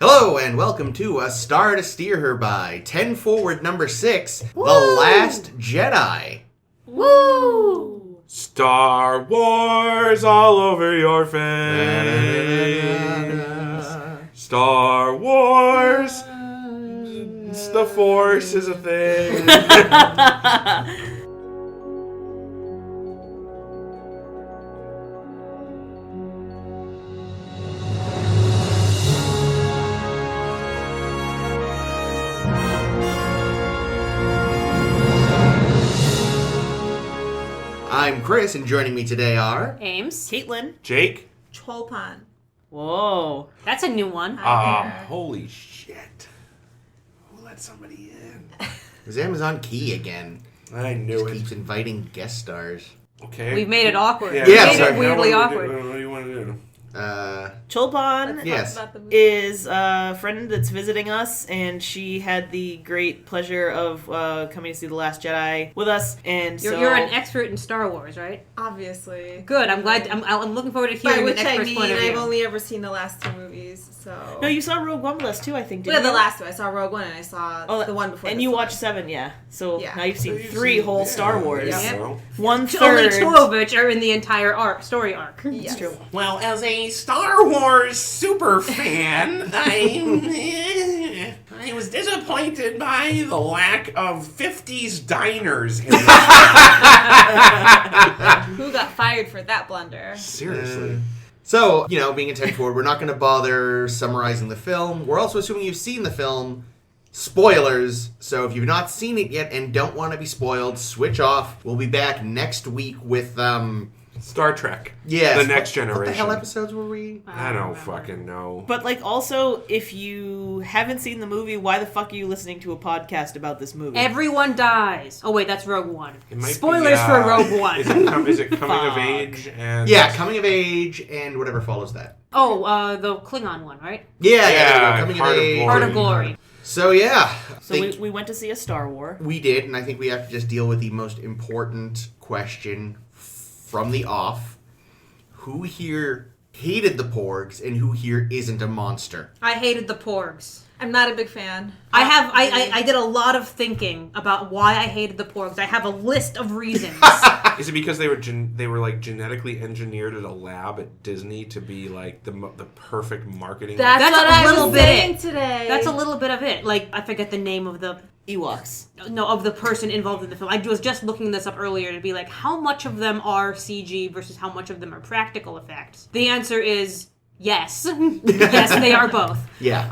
Hello and welcome to A Star to Steer Her By, 10 Forward number 6, Woo! The Last Jedi. Woo! Star Wars all over your face. Star Wars. The Force is a thing. I'm Chris, and joining me today are... Ames. Caitlin. Jake? Cholpan. Whoa. That's a new one. Holy shit. Who let somebody in? It was Amazon Key again. I knew Just it. keeps inviting guest stars. Okay. We've made it awkward. Yeah, We made sorry. it weirdly Now awkward. What do you want to do? Cholpan Yes. is a friend that's visiting us, and she had the great pleasure of coming to see The Last Jedi with us. And You're an expert in Star Wars, right? Obviously. Good. I'm glad. I'm looking forward to By hearing which an I expert's mean, point of view. I've only ever seen the last two movies, so... No, you saw Rogue One with us too, I think, Yeah, didn't you? the last two. I saw Rogue One and I saw the one before And this you one. watched 7, yeah. So Yeah. now you've seen So you've 3 seen- whole yeah, Star Wars. Yeah. So. 1/3. Only 2 of which are in the entire story arc. Yes. It's true. Well, as a Star Wars super fan, I was disappointed by the lack of 50s diners in this. Who got fired for that blunder? Seriously. So, being a 10 Forward, we're not going to bother summarizing the film. We're also assuming you've seen the film. Spoilers. So if you've not seen it yet and don't want to be spoiled, switch off. We'll be back next week with, Star Trek. yes. The Next Generation. What the hell episodes were we? I don't fucking know. But, also, if you haven't seen the movie, why the fuck are you listening to a podcast about this movie? Everyone dies. Oh wait, that's Rogue One. It might be, Spoilers for Rogue One. Is it coming of Fuck. age? And Yeah, coming of age and whatever follows that. Oh, the Klingon one, right? Yeah, Yeah, coming Heart of of age. Glory. Heart of Glory. So yeah, So we went to see a Star Wars. we did, and I think we have to just deal with the most important question from the off. Who here hated the Porgs and who here isn't a monster? I hated the Porgs. I'm not a big fan. I did a lot of thinking about why I hated the Porgs. I have a list of reasons. Is it because they were genetically engineered at a lab at Disney to be like the perfect marketing? That's That's what a I little was bit saying it. today. That's a little bit of it. Like, I forget the name of the of the person involved in the film. I was just looking this up earlier to be like, how much of them are CG versus how much of them are practical effects? The answer is yes. Yes, they are both. Yeah.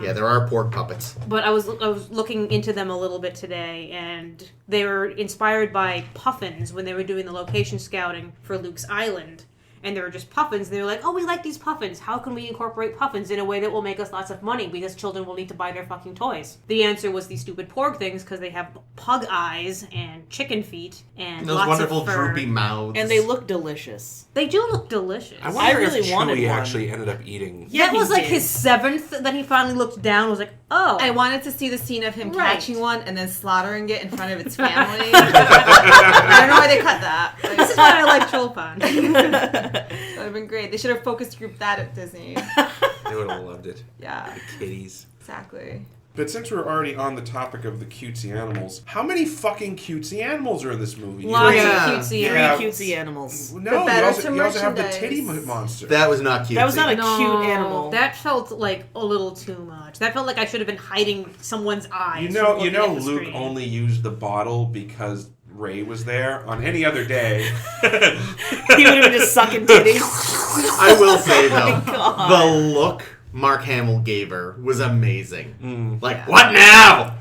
Yeah, there are porg puppets. But I was looking into them a little bit today, and they were inspired by puffins when they were doing the location scouting for Luke's Island. And they were just puffins. They were like, oh, we like these puffins. How can we incorporate puffins in a way that will make us lots of money? Because children will need to buy their fucking toys. The answer was these stupid porg things, because they have pug eyes and chicken feet and Those lots wonderful of fur. droopy mouths. And they look delicious. They do look delicious. I wonder really if wanted Chewie one. actually ended up eating. Yeah, that was he like did. his 7th. Then he finally looked down and was like, oh. I wanted to see the scene of him Right. catching one and then slaughtering it in front of its family. I don't know why they cut that. This is why I like Cholpan. That would have been great. They should have focus grouped that at Disney. They would have loved it. Yeah, The kitties. exactly. But since we're already on the topic of the cutesy animals, how many fucking cutesy animals are in this movie? Lots Yeah. of cutesy. Yeah. Three cutesy animals. No, The you better also, to you also have the merchandise. titty monster. That was not cute. That was not a No, cute animal. That felt like a little too much. That felt like I should have been hiding someone's eyes. You from know, looking at the Luke screen. only used the bottle because Rey was there. On any other day, He would have been just sucking titties. I will say, Oh my though, God. the look Mark Hamill gave her was amazing. Like, Yeah. what now?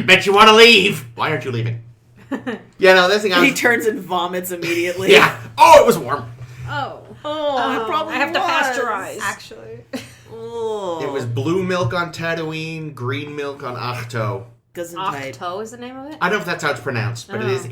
Bet you want to leave. Why aren't you leaving? Yeah, no, this thing I He was... turns and vomits immediately. Yeah. Oh, it was warm. Oh. Oh, it probably I have to was. pasteurize. Actually. Oh. It was blue milk on Tatooine, green milk on Ahch-To. Gesundheit. Ahch-To is the name of it? I don't know if that's how it's pronounced, but it Oh. is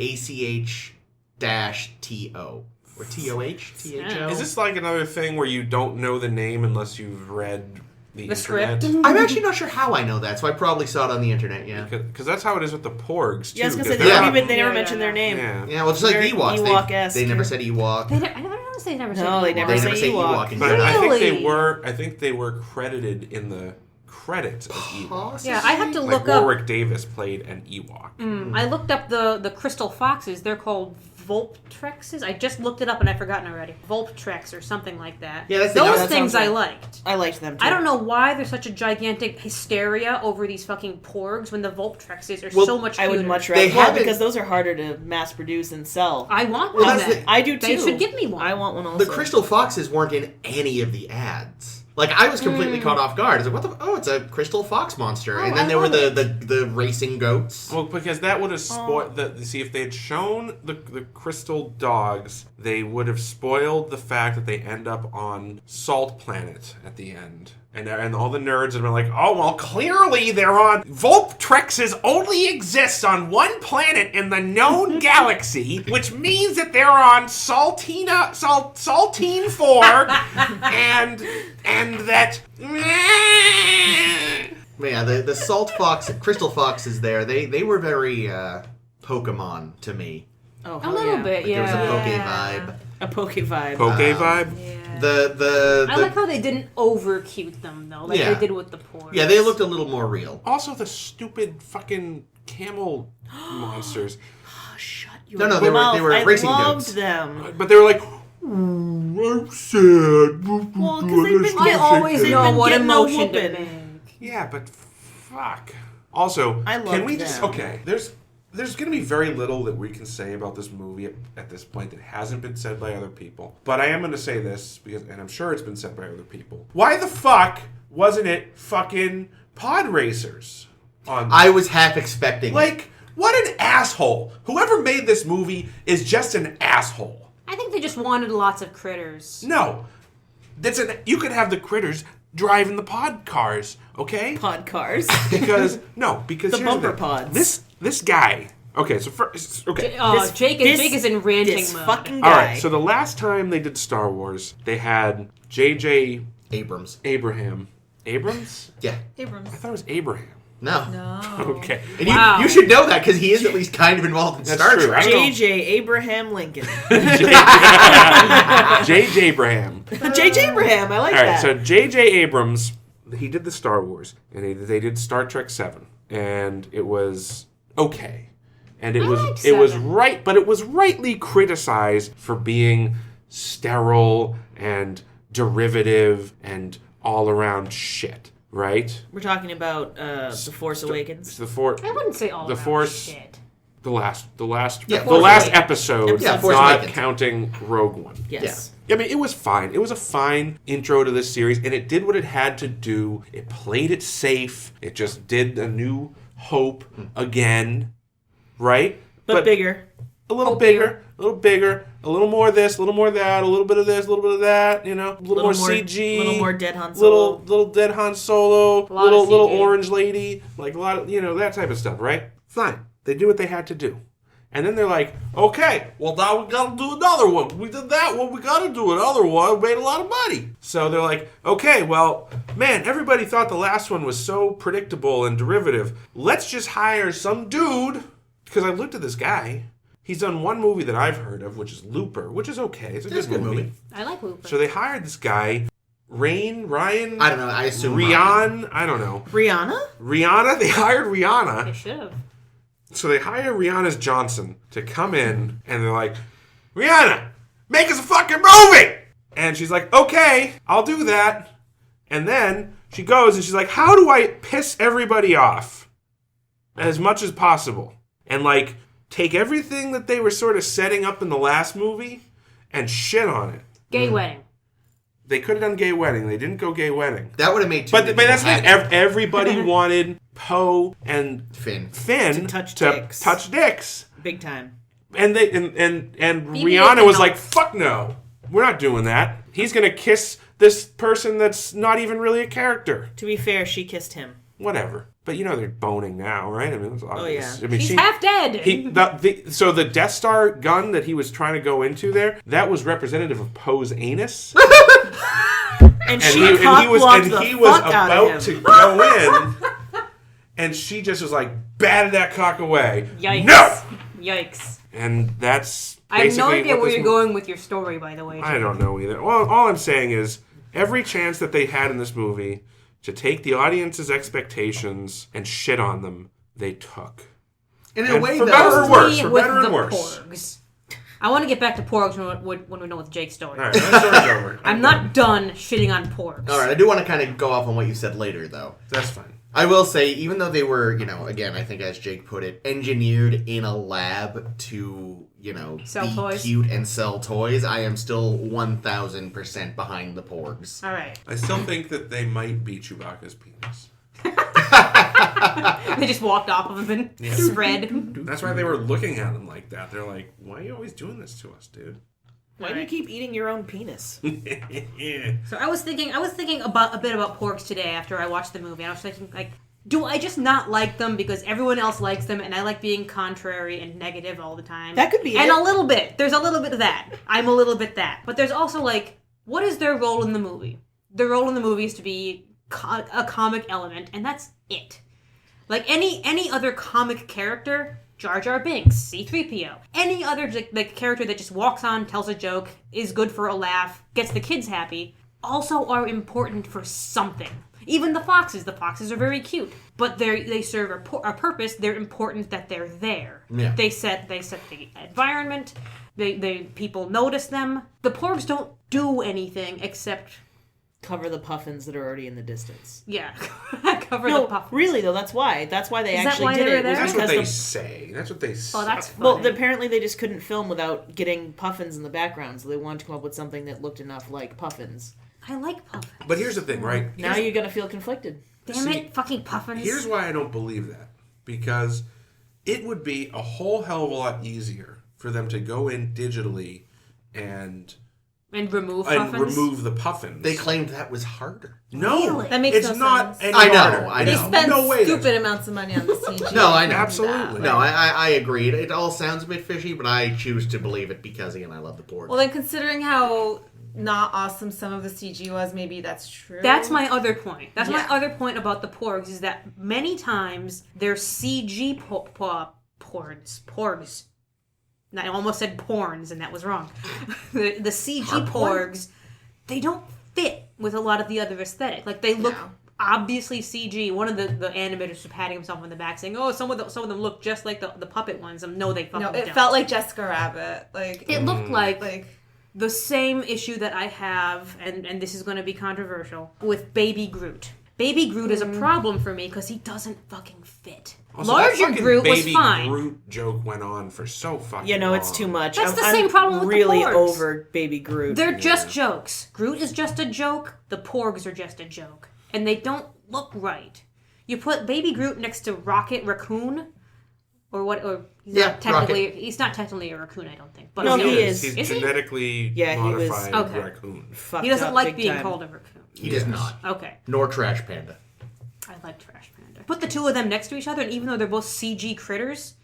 ACH-TO. Or TOH? THO? is this like another thing where you don't know the name unless you've read the script? internet? I'm actually not sure how I know that, so I probably saw it on the internet, yeah. Because that's how it is with the Porgs, too. Yeah, I was gonna 'cause say, they're Yeah. not- they never Yeah, mentioned yeah, their name. Yeah. Yeah, well, just like Very Ewoks. Ewok-esque. They never said Ewok. I don't notice they never said No, they Ewok. never They say never say Ewok. Ewok in But Jedi. I think Really? they were credited in the credits as Ewoks. Yeah, I had to Like look up. Warwick Davis played an Ewok. I looked up the crystal foxes. They're called Volptrexes. I just looked it up and I've forgotten already. Volptrex or something like that. Yeah, that's the- those that things sounds I right. liked. I liked them too. I don't know why there's such a gigantic hysteria over these fucking porgs when the Volptrexes are Well, so much I cuter. would much They rather. Well, haven't- because those are harder to mass produce and sell. I want Well, one that's then. the- I do too. They should give me one. I want one also. The Crystal Foxes weren't in any of the ads. Like, I was completely caught off guard. I was like, what the... Oh, it's a Crystal Fox monster. Oh, and then I there were love the racing goats. Well, because that would have spoiled... See, if they had shown the crystal dogs, they would have spoiled the fact that they end up on Salt Planet at the end. And all the nerds have been like, oh, well, clearly they're on... Volptrexes only exist on one planet in the known galaxy, which means that they're on Saltine 4, and that... Yeah, the Salt Fox, Crystal Foxes there, they were very Pokemon to me. Oh, a hell little yeah. bit, Like, yeah. there was a Poke vibe. A Poke vibe. Poke vibe? Yeah. The I like how they didn't over-cute them, though, like Yeah. they did with the porgs. Yeah, they looked a little more real. Also, the stupid fucking camel monsters. Shut your No, they were mouth. racing I loved goats. them. But they were like, I'm sad. Well, 'cause they've been I always They've know been what getting a emotion to whooping. make. Yeah, but fuck. Also, I can loved we just... them. Okay, there's going to be very little that we can say about this movie at this point that hasn't been said by other people. But I am going to say this, because, and I'm sure it's been said by other people. Why the fuck wasn't it fucking pod racers on... I was half expecting it. Like, what an asshole. Whoever made this movie is just an asshole. I think they just wanted lots of critters. No. You could have the critters driving the pod cars, okay? Pod cars. Because The here's bumper thing. pods. This guy. Okay, so first, okay. Jake is in ranting this mode. fucking All guy. right. So the last time they did Star Wars, they had J.J. Abrams. Abrams? Yeah. Abrams. I thought it was Abraham. No. No. Okay. And Wow. you should know that because he is at least kind of involved in That's Star true. Trek. I don't know. J.J. Abraham Lincoln. J.J. Abraham. J.J. Abraham, I like All right. that. So J.J. Abrams, he did the Star Wars, and they did Star Trek 7, and it was okay. And it I was like it was 7. right, but it was rightly criticized for being sterile and derivative and all around shit, right? We're talking about The Force Awakens. The I wouldn't say all The around Force- shit. the last Yeah, the Force last Awakens. episode, Yeah, Force not Awakens. counting Rogue One. Yes. I mean, it was fine. It was a fine intro to this series, and it did what it had to do. It played it safe. It just did A New Hope again, right? But bigger. A little bigger, a little more of this, a little more of that, a little bit of this, a little bit of that, you know, a little more CG, A little more Dead Han Solo. little Dead Han Solo, lot of little CG. orange lady, like a lot of, you know, that type of stuff, right? Fine. They did what they had to do. And then they're like, okay, well, now we gotta do another one. We did that one, we gotta do another one. We made a lot of money. So they're like, okay, well, man, everybody thought the last one was so predictable and derivative. Let's just hire some dude, because I looked at this guy. He's done one movie that I've heard of, which is Looper, which is okay. It's a That's good movie. I like Looper. So they hired this guy, Ryan? I don't know. I assume Rian? I don't know. Rihanna? They hired They Rihanna. should have. So they hire Rihanna's Johnson to come in, and they're like, Rihanna, make us a fucking movie! And she's like, okay, I'll do that. And then she goes and she's like, how do I piss everybody off as much as possible? And like, take everything that they were sort of setting up in the last movie and shit on it. Gay wedding. They could have done gay wedding. They didn't go gay wedding. That would have made too But many that's people the thing. happy. Everybody wanted Poe and Finn. Finn To touch dicks. touch dicks. Big time. And they and BB-8 Rihanna was cannot- like, "Fuck no, we're not doing that. He's gonna kiss this person that's not even really a character. To be fair, she kissed him. Whatever." But you know they're boning now, right? I mean, it's obvious. yeah. I mean, She's half dead. So the Death Star gun that he was trying to go into there, that was representative of Poe's anus. And and she he was cock-blocked the fuck out about of to him. go in, and she just was like batted that cock away. Yikes. No. Yikes. And that's I have no basically idea what where this you're mo- going with your story, by the way. I don't know either. Well, all I'm saying is every chance that they had in this movie to take the audience's expectations and shit on them, they took. And in a way, for though, better or worse, for with better the and worse. porgs. I want to get back to porgs when we're done with Jake's story. All right, that story's over. I'm not done shitting on porgs. All right, I do want to kind of go off on what you said later, though. That's fine. I will say, even though they were, again, I think as Jake put it, engineered in a lab to, Sell be toys. cute and sell toys, I am still 1,000% behind the porgs. All right. I still think that they might be Chewbacca's penis. They just walked off of him and spread. That's why they were looking at him like that. They're like, why are you always doing this to us, dude? Why do you keep eating your own penis? Yeah. So I was thinking about a bit about porgs today after I watched the movie. I was thinking, like, do I just not like them because everyone else likes them and I like being contrary and negative all the time? That could be and it. a little bit. There's a little bit of that. I'm a little bit that. But there's also, like, what is their role in the movie? Their role in the movie is to be a comic element, and that's it. Like, any other comic character... Jar Jar Binks, C-3PO, any other like character that just walks on, tells a joke, is good for a laugh, gets the kids happy, also are important for something. Even the foxes are very cute, but they serve a purpose. They're important that they're there. Yeah. They set the environment. They people notice them. The porgs don't do anything except Cover the puffins that are already in the distance. cover the No, puffins. really though, that's why. That's why they Is that actually why did they were it. there? That's what because they the- say. That's what they say. Oh, that's funny. Well, apparently they just couldn't film without getting puffins in the background, so they wanted to come up with something that looked enough like puffins. I like puffins. But here's the thing, right? Now you're gonna feel conflicted. Damn it, fucking puffins. Here's why I don't believe that. Because it would be a whole hell of a lot easier for them to go in digitally and remove puffins. remove the puffins. They claimed that was harder. No, Really? That makes it's no not sense. any I know, harder. I They know. spend No way stupid that's- amounts of money on the CG. No, I know. Absolutely. No, I agree. It all sounds a bit fishy, but I choose to believe it because, again, I love the porgs. Well, then considering how not awesome some of the CG was, maybe that's true. That's my other point. That's my Yeah. other point about the porgs is that many times they're CG porgs. I almost said porns, and that was wrong. the CG Hard porn? porgs, they don't fit with a lot of the other aesthetic. Like, they look No. obviously CG. One of the animators was patting himself on the back saying, oh, some of them look just like the puppet ones. No, they fucking No, it don't. felt like Jessica Rabbit. Like It looked like like the same issue that I have, and this is going to be controversial, with Baby Groot. Baby Groot is a problem for me because he doesn't fucking fit. Also, that Larger fucking Groot was Baby fine. Groot joke went on for so fucking You know, it's long. too much. That's the I'm same problem with the really porgs. over Baby Groot. They're just jokes. Groot is just a joke. The porgs are just a joke. And they don't look right. You put Baby Groot next to Rocket Raccoon, or what? Or he's not technically a raccoon, I don't think. But No, He he is. is. He's Is he? genetically Yeah, he was- modified Okay. raccoon. Fucked he doesn't up like big being time. called a raccoon. He does not. Okay. Nor Trash Panda. I like Trash Panda. Put the two of them next to each other, and even though they're both CG critters,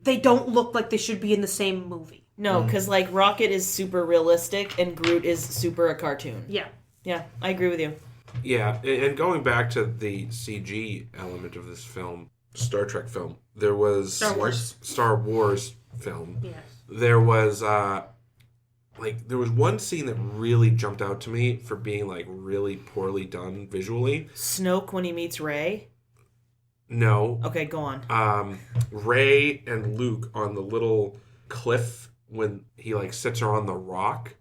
they don't look like they should be in the same movie. No, because like Rocket is super realistic and Groot is super a cartoon. Yeah. Yeah, I agree with you. Yeah, and going back to the CG element of this film, Star Trek film, there was Star Wars. Star Wars film. Yes. There was there was one scene that really jumped out to me for being like really poorly done visually. Snoke when he meets Rey. No, Okay, go on. Rey and Luke on the little cliff when he like sits her on the rock.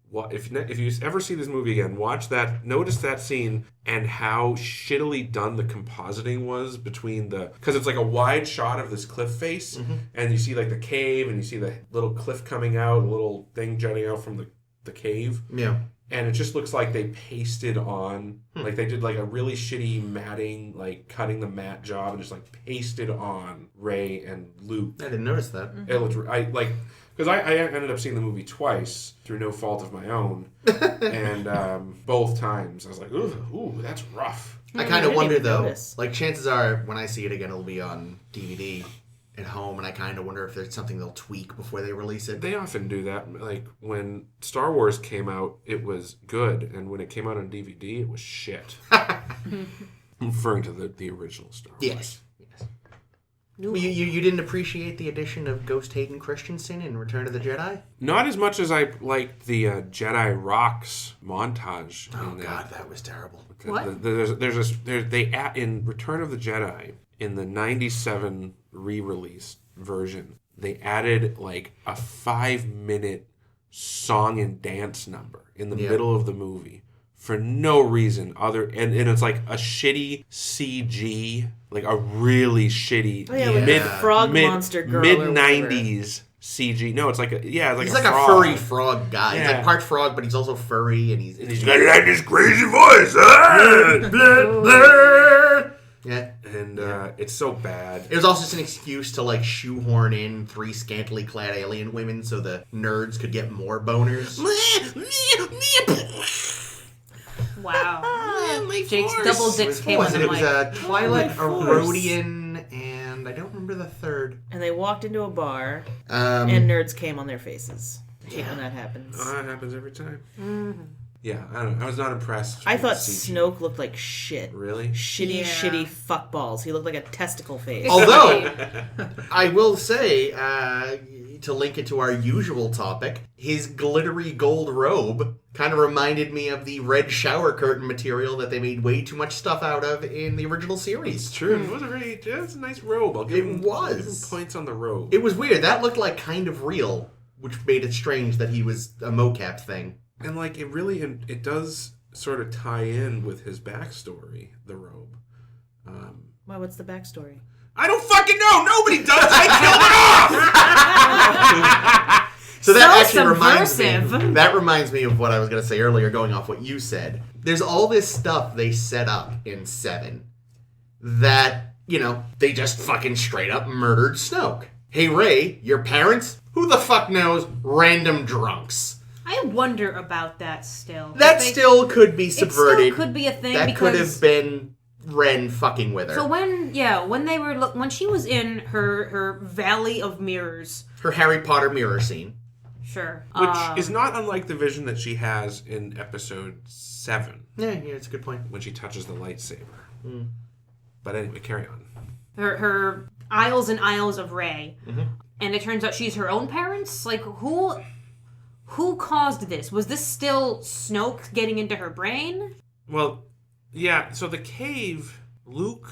What if you ever see this movie again? Watch that. Notice that scene and how shittily done the compositing was between because it's like a wide shot of this cliff face, and you see like the cave, and you see the little cliff coming out, a little thing jutting out from the cave. Yeah. And it just looks like they pasted on, like they did like a really shitty matting, like cutting the matte job, and just like pasted on Rey and Luke. I didn't notice that. It looked, because I ended up seeing the movie twice through no fault of my own, and both times I was like, ooh, that's rough. I kind of didn't wonder, even though, notice. like, chances are when I see it again, it'll be on DVD at home, and I kind of wonder if there's something they'll tweak before they release it. They often do that. Like when Star Wars came out, it was good, and when it came out on DVD, it was shit. I'm referring to the original Star Wars. Yes. You didn't appreciate the addition of Ghost Hayden Christensen in Return of the Jedi? Not as much as I liked the Jedi Rocks montage. Oh God, that was terrible. What? In Return of the Jedi, in the '97 re-release version, they added like a 5-minute song and dance number in the middle of the movie for no reason and it's like a shitty CG, like a really shitty frog monster girl mid '90s CG. No, it's like he's a like frog. a furry frog guy. Yeah. He's like part frog, but he's also furry, and He's got like this crazy voice. Yeah. And it's so bad. It was also just an excuse to like shoehorn in 3 scantily clad alien women so the nerds could get more boners. Wow. Jake's force. double dicks came on It the was mic. Twilight, a Force. Rhodian, and I don't remember the third. And they walked into a bar, Um, and nerds came on their faces. I hate when that happens. Oh, that happens every time. Mm-hmm. Yeah, I don't know. I was not impressed. I with thought the CG. Snoke looked like shit. Really? Shitty fuckballs. He looked like a testicle face. Although, I will say, to link it to our usual topic, his glittery gold robe kind of reminded me of the red shower curtain material that they made way too much stuff out of in the original series. It's true. It was a nice robe. I'll give him points on the robe. It was weird. That looked like kind of real, which made it strange that he was a mocap thing. And like it does sort of tie in with his backstory, the robe. Why? What's the backstory? I don't fucking know. Nobody does. I killed it off. So that So actually reminds me of what I was going to say earlier, going off what you said. There's all this stuff they set up in 7 that, they just fucking straight up murdered Snoke. Hey, Rey, your parents? Who the fuck knows? Random drunks. I wonder about that still. That still could be subverted. It still could be a thing that because could have been Ren fucking with her. So when she was in her Valley of Mirrors, Her Harry Potter mirror scene. sure, Which is not unlike the vision that she has in episode 7 Yeah, it's a good point. when she touches the lightsaber. But anyway, carry on. her aisles and aisles of Rey, and it turns out she's her own parents. Like who caused this? Was this still Snoke getting into her brain? Well, yeah, so the cave, Luke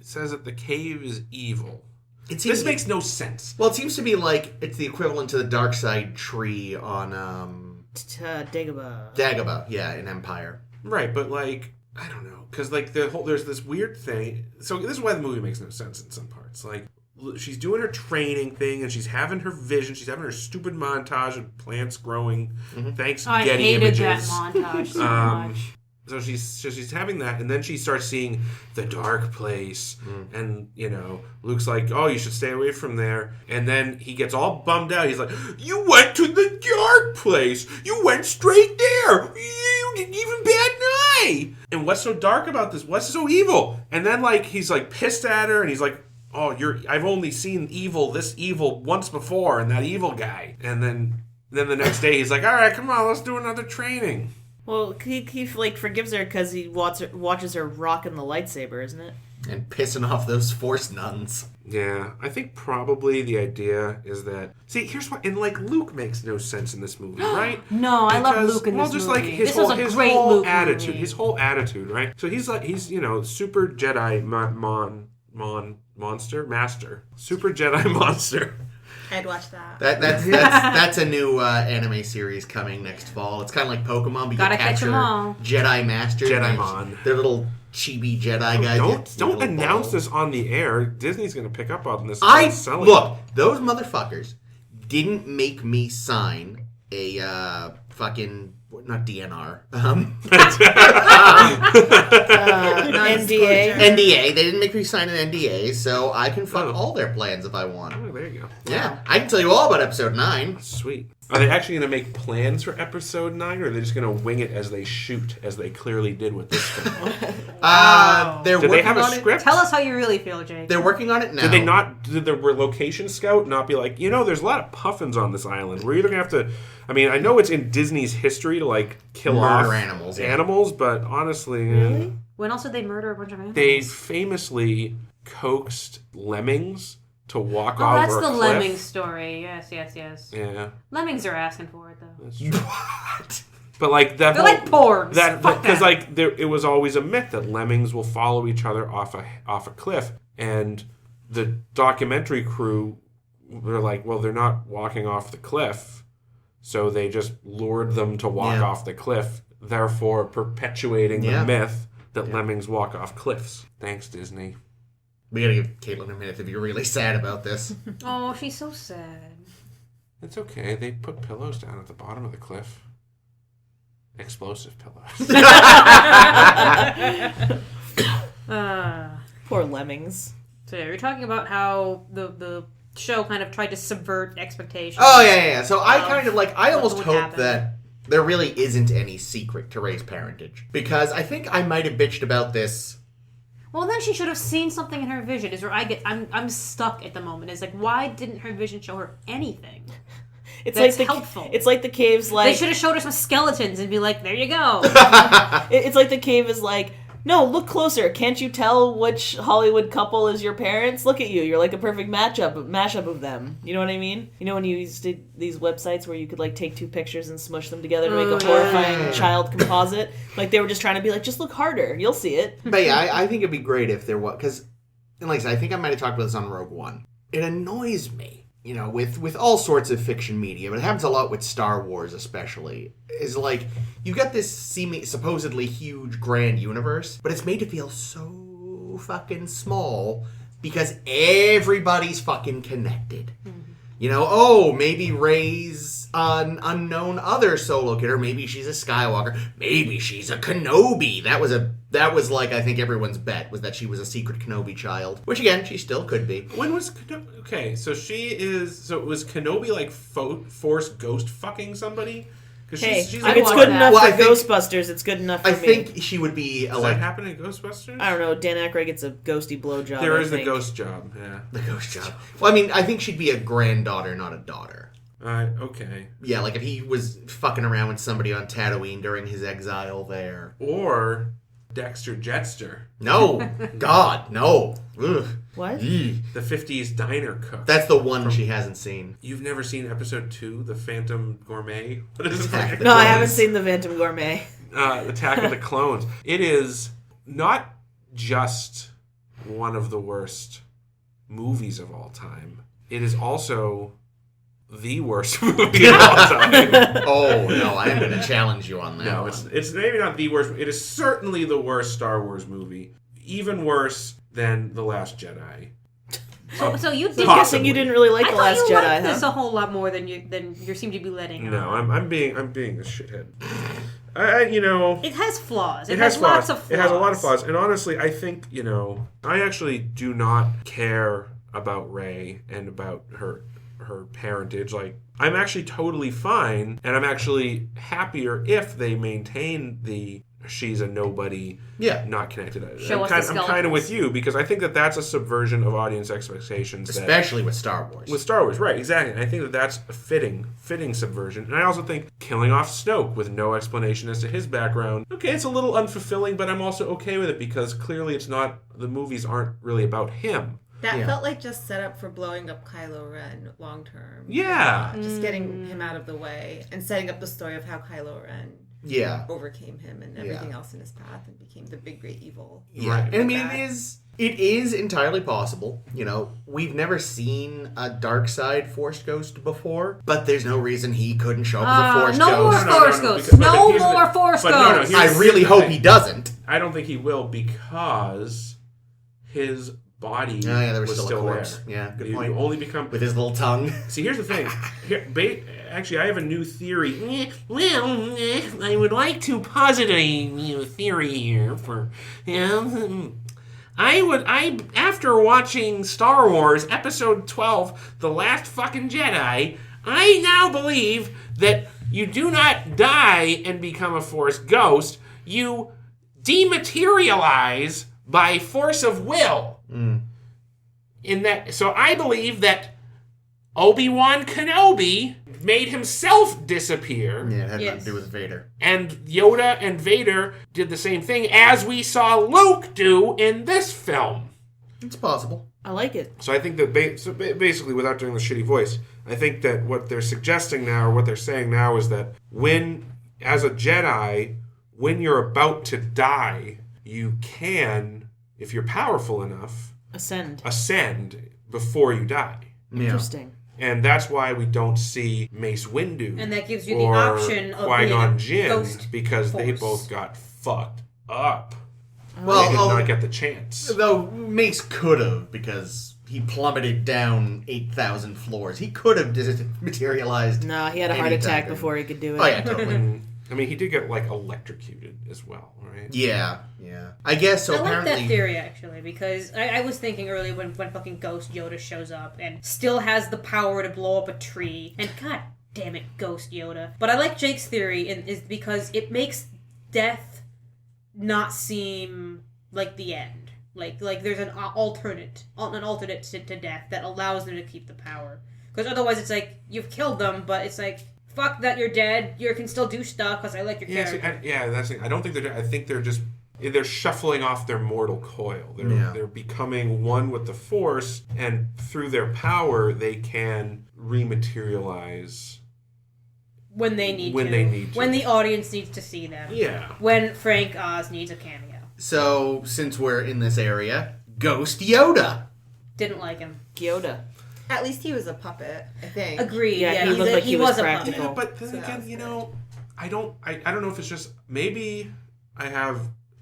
says that the cave is evil. This makes no sense. Well, it seems to be like it's the equivalent to the dark side tree on Dagobah. Dagobah, in Empire. Right, but like, I don't know. Because like there's this weird thing. So this is why the movie makes no sense in some parts. Like, she's doing her training thing and she's having her vision. She's having her stupid montage of plants growing. Thanks, I Getty hated images. that montage so much. So she's having that, and then she starts seeing the dark place, and Luke's like, "Oh, you should stay away from there." And then he gets all bummed out. He's like, "You went to the dark place. You went straight there. You didn't even bat an eye." And what's so dark about this? What's so evil? And then like he's like pissed at her, and he's like, "Oh, I've only seen this evil once before, and that evil guy." And then the next day he's like, "All right, come on, let's do another training." Well, he like forgives her because he watches her rocking the lightsaber, isn't it? And pissing off those Force nuns. Yeah, I think probably the idea is that... See, here's what... And, like, Luke makes no sense in this movie, right? No, I love Luke in this just movie. like his This whole, was a his great whole Luke attitude. movie. His whole attitude, right? So he's super Jedi master. Super Jedi monster. I'd watch that. That's a new anime series coming next fall. It's kind of like Pokemon, but you Gotta can catch 'em capture all. Jedi Masters. Jedimon. They're little chibi Jedi guys. Don't Little announce balls. this on the air. Disney's going to pick up on this. Those motherfuckers didn't make me sign a fucking not DNR. NDA. NDA. They didn't make me sign an NDA, so I can fuck all their plans if I want. Oh, there you go. Yeah, I can tell you all about episode 9. Sweet. Are they actually going to make plans for episode 9, or are they just going to wing it as they shoot, as they clearly did with this film? They're Did working they have a on script? Tell us how you really feel, Jake. They're working on it now. Did they not? Did the location scout not be like, there's a lot of puffins on this island. We're either gonna have to. I mean, I know it's in Disney's history to like kill Murder off animals, yeah. animals, but honestly, When else did they murder a bunch of animals? They famously coaxed lemmings to walk Oh, over that's a the cliff. lemming story. Yes. Yeah. Lemmings are asking for it, though. That's true. What? But like that, They're like porgs. because like it was always a myth that lemmings will follow each other off a cliff, and the documentary crew were like, well, they're not walking off the cliff, so they just lured them to walk off the cliff, therefore perpetuating the myth that lemmings walk off cliffs. Thanks, Disney. We gotta give Caitlin a minute if you're really sad about this. Oh, she's so sad. It's okay. They put pillows down at the bottom of the cliff. Explosive pillows. Poor lemmings. So yeah, you're talking about how the show kind of tried to subvert expectations. Oh, yeah. So I kind of like, I almost would hope happen. that there really isn't any secret to Rey's parentage. Because I think I might have bitched about this. Well, then she should have seen something in her vision. Is where I'm stuck at the moment. It's like, why didn't her vision show her anything? It's That's like helpful. It's like the cave's like. They should have showed her some skeletons and be like, there you go. It's like the cave is like, no, look closer. Can't you tell which Hollywood couple is your parents? Look at you. You're like a perfect mashup of them. You know what I mean? You know when you used to these websites where you could like take two pictures and smush them together to make a horrifying child composite? Like they were just trying to be like, just look harder. You'll see it. But yeah, I think it'd be great if there was, because, and like I said, I think I might have talked about this on Rogue One. It annoys me, you know, with all sorts of fiction media, but it happens a lot with Star Wars especially, is like, you got this supposedly huge grand universe, but it's made to feel so fucking small because everybody's fucking connected. You know, oh, maybe Rey's an unknown other solo kid, or maybe she's a Skywalker, maybe she's a Kenobi. That was like, I think everyone's bet, was that she was a secret Kenobi child. Which, again, she still could be. When was Kenobi? Okay, so was Kenobi like force ghost fucking somebody? Because Hey, she's if like, it's watch good that. enough Well, for I think- Ghostbusters, it's good enough for I me. think she would be does that happen in Ghostbusters? I don't know. Dan Aykroyd gets a ghosty blowjob. There I is the think. ghost job, yeah. the ghost job. Well, I mean, I think she'd be a granddaughter, not a daughter. Okay. Yeah, like if he was fucking around with somebody on Tatooine during his exile there. Or Dexter Jetster, No. God, no. Ugh. What? Yee. the 50s diner cook. That's the one she hasn't seen. You've never seen episode 2, The Phantom Gourmet? What is Attack it? the No, I Clones. haven't seen the Phantom Gourmet. Attack of the Clones. It is not just one of the worst movies of all time. It is also the worst movie of all time. Oh, no, I am going to challenge you on that No, one. it's maybe not the worst. It is certainly the worst Star Wars movie. Even worse than The Last Jedi. So you did. I'm Possibly. guessing you didn't really like I The thought Last you Jedi, liked huh? this a whole lot more than you seem to be letting. No, on. I'm being a shithead. You know, It has flaws. it has lots flaws. of flaws. It has a lot of flaws. And honestly, I think, you know, I actually do not care about Rey and about her parentage. Like, I'm actually totally fine, and I'm actually happier if they maintain the she's a nobody, not connected. Show us the I'm kind of skeletons. with you, because I think that that's a subversion of audience expectations. Especially with Star Wars. With Star Wars, right, exactly. And I think that that's a fitting subversion. And I also think killing off Snoke with no explanation as to his background, okay, it's a little unfulfilling, but I'm also okay with it because clearly the movies aren't really about him. That felt like just set up for blowing up Kylo Ren long term. Yeah. Just getting him out of the way and setting up the story of how Kylo Ren overcame him and everything else in his path and became the big great evil. Yeah. Right. And I mean, it is entirely possible. You know, we've never seen a dark side Force Ghost before, but there's no reason he couldn't show up as a Force no Ghost. more Force Ghosts. because- No here's the- more Force but no, Ghosts. here's- I really here's the hope thing. he doesn't. I don't think he will because his body Oh, yeah, there was was still a still corpse. there. Yeah, good You point. only become... With his little tongue. See, here's the thing. Actually, I have a new theory. Well, I would like to posit a new theory here for... after watching Star Wars Episode 12, The Last fucking Jedi, I now believe that you do not die and become a Force ghost. You dematerialize by force of will. In that, so I believe that Obi-Wan Kenobi made himself disappear. Yeah, it had nothing to do with Vader. And Yoda and Vader did the same thing as we saw Luke do in this film. It's possible. I like it. So I think that basically, without doing the shitty voice, I think that what they're suggesting now, or what they're saying now, is that as a Jedi, when you're about to die, you can, if you're powerful enough, ascend before you die. Interesting. And that's why we don't see Mace Windu and that gives you the option of Qui-Gon being a ghost because force. they both got fucked up. Well, they did not get the chance. Though Mace could have, because he plummeted down 8,000 floors. He could have materialized. No, he had a heart attack before he could do it. Oh, yeah, totally. I mean, he did get, electrocuted as well, right? Yeah. I guess so. I Apparently, like that theory, actually, because I was thinking earlier when fucking Ghost Yoda shows up and still has the power to blow up a tree, and god damn it, Ghost Yoda. But I like Jake's theory is because it makes death not seem like the end. Like there's an alternate to death that allows them to keep the power. Because otherwise it's like, you've killed them, but it's like, fuck that you're dead, you can still do stuff because I like your character. That's the thing. I don't think they're dead. I think they're shuffling off their mortal coil. They're becoming one with the Force, and through their power they can rematerialize when they need to. When the audience needs to see them. Yeah. When Frank Oz needs a cameo. So, since we're in this area, Ghost Yoda. Didn't like him. Yoda. At least he was a puppet, I think. Agreed. Yeah, he looked like he was practical. Yeah, but then again, I don't know if it's just maybe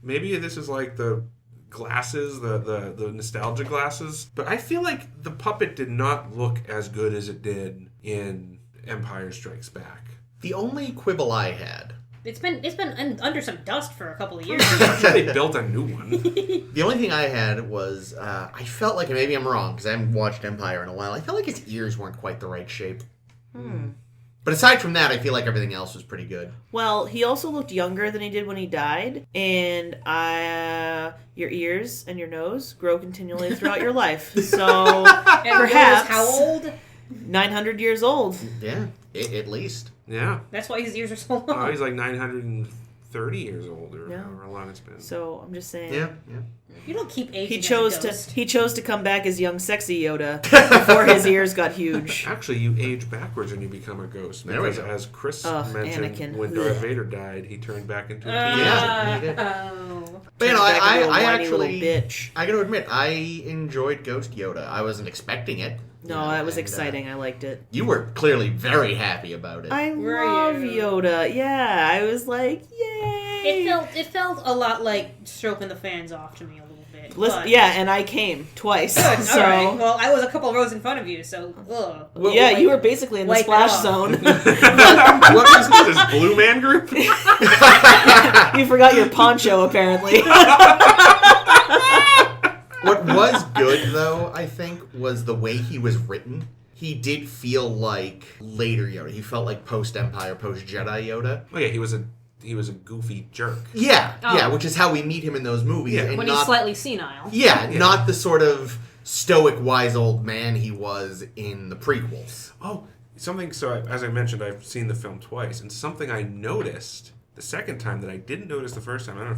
this is like the glasses, the nostalgia glasses, but I feel like the puppet did not look as good as it did in Empire Strikes Back. The only quibble I had. It's been under some dust for a couple of years. I'm sure they built a new one. The only thing I had was I felt like, and maybe I'm wrong because I haven't watched Empire in a while, I felt like his ears weren't quite the right shape. But aside from that, I feel like everything else was pretty good. Well, he also looked younger than he did when he died, and your ears and your nose grow continually throughout your life. So perhaps how old? 900 years old. Yeah, at least. Yeah. That's why his ears are so long. Oh, he's like 930 years old, or however long it's been. So I'm just saying. Yeah. You don't keep aging. He chose to come back as young, sexy Yoda before his ears got huge. Actually, you age backwards when you become a ghost. Because as Chris mentioned, Anakin. when Darth Vader died, he turned back into a teenager. Yeah, he did. Oh. But I actually, bitch. I got to admit, I enjoyed Ghost Yoda. I wasn't expecting it. No, that was exciting. I liked it. You were clearly very happy about it. I love Yoda. Yeah, I was like, yay! It felt a lot like stroking the fans off to me a little bit. Yeah, and I came twice. Good, so. all right. Well, I was a couple rows in front of you, so ugh. Yeah, you were basically in the splash zone. What is this Blue Man Group? You forgot your poncho, apparently. What was good, though, I think, was the way he was written. He did feel like later Yoda. He felt like post-Empire, post-Jedi Yoda. Oh yeah, he was a goofy jerk. Yeah, which is how we meet him in those movies. Yeah. And When he's slightly senile. Yeah, not the sort of stoic, wise old man he was in the prequels. Oh, as I mentioned, I've seen the film twice, and something I noticed the second time that I didn't notice the first time. I don't know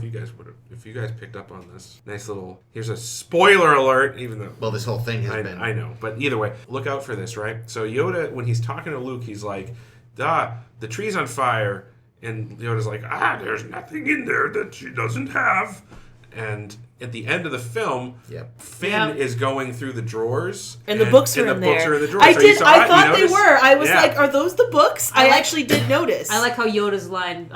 if you guys picked up on this. Nice little, here's a spoiler alert, even though... Well, this whole thing has been... I know, but either way, look out for this, right? So Yoda, when he's talking to Luke, he's like, the tree's on fire, and Yoda's like, there's nothing in there that she doesn't have. And at the end of the film, Finn is going through the drawers. And the books are in there. Books are in the drawers. I thought they were. I was like, are those the books? I actually did notice. I like how Yoda's line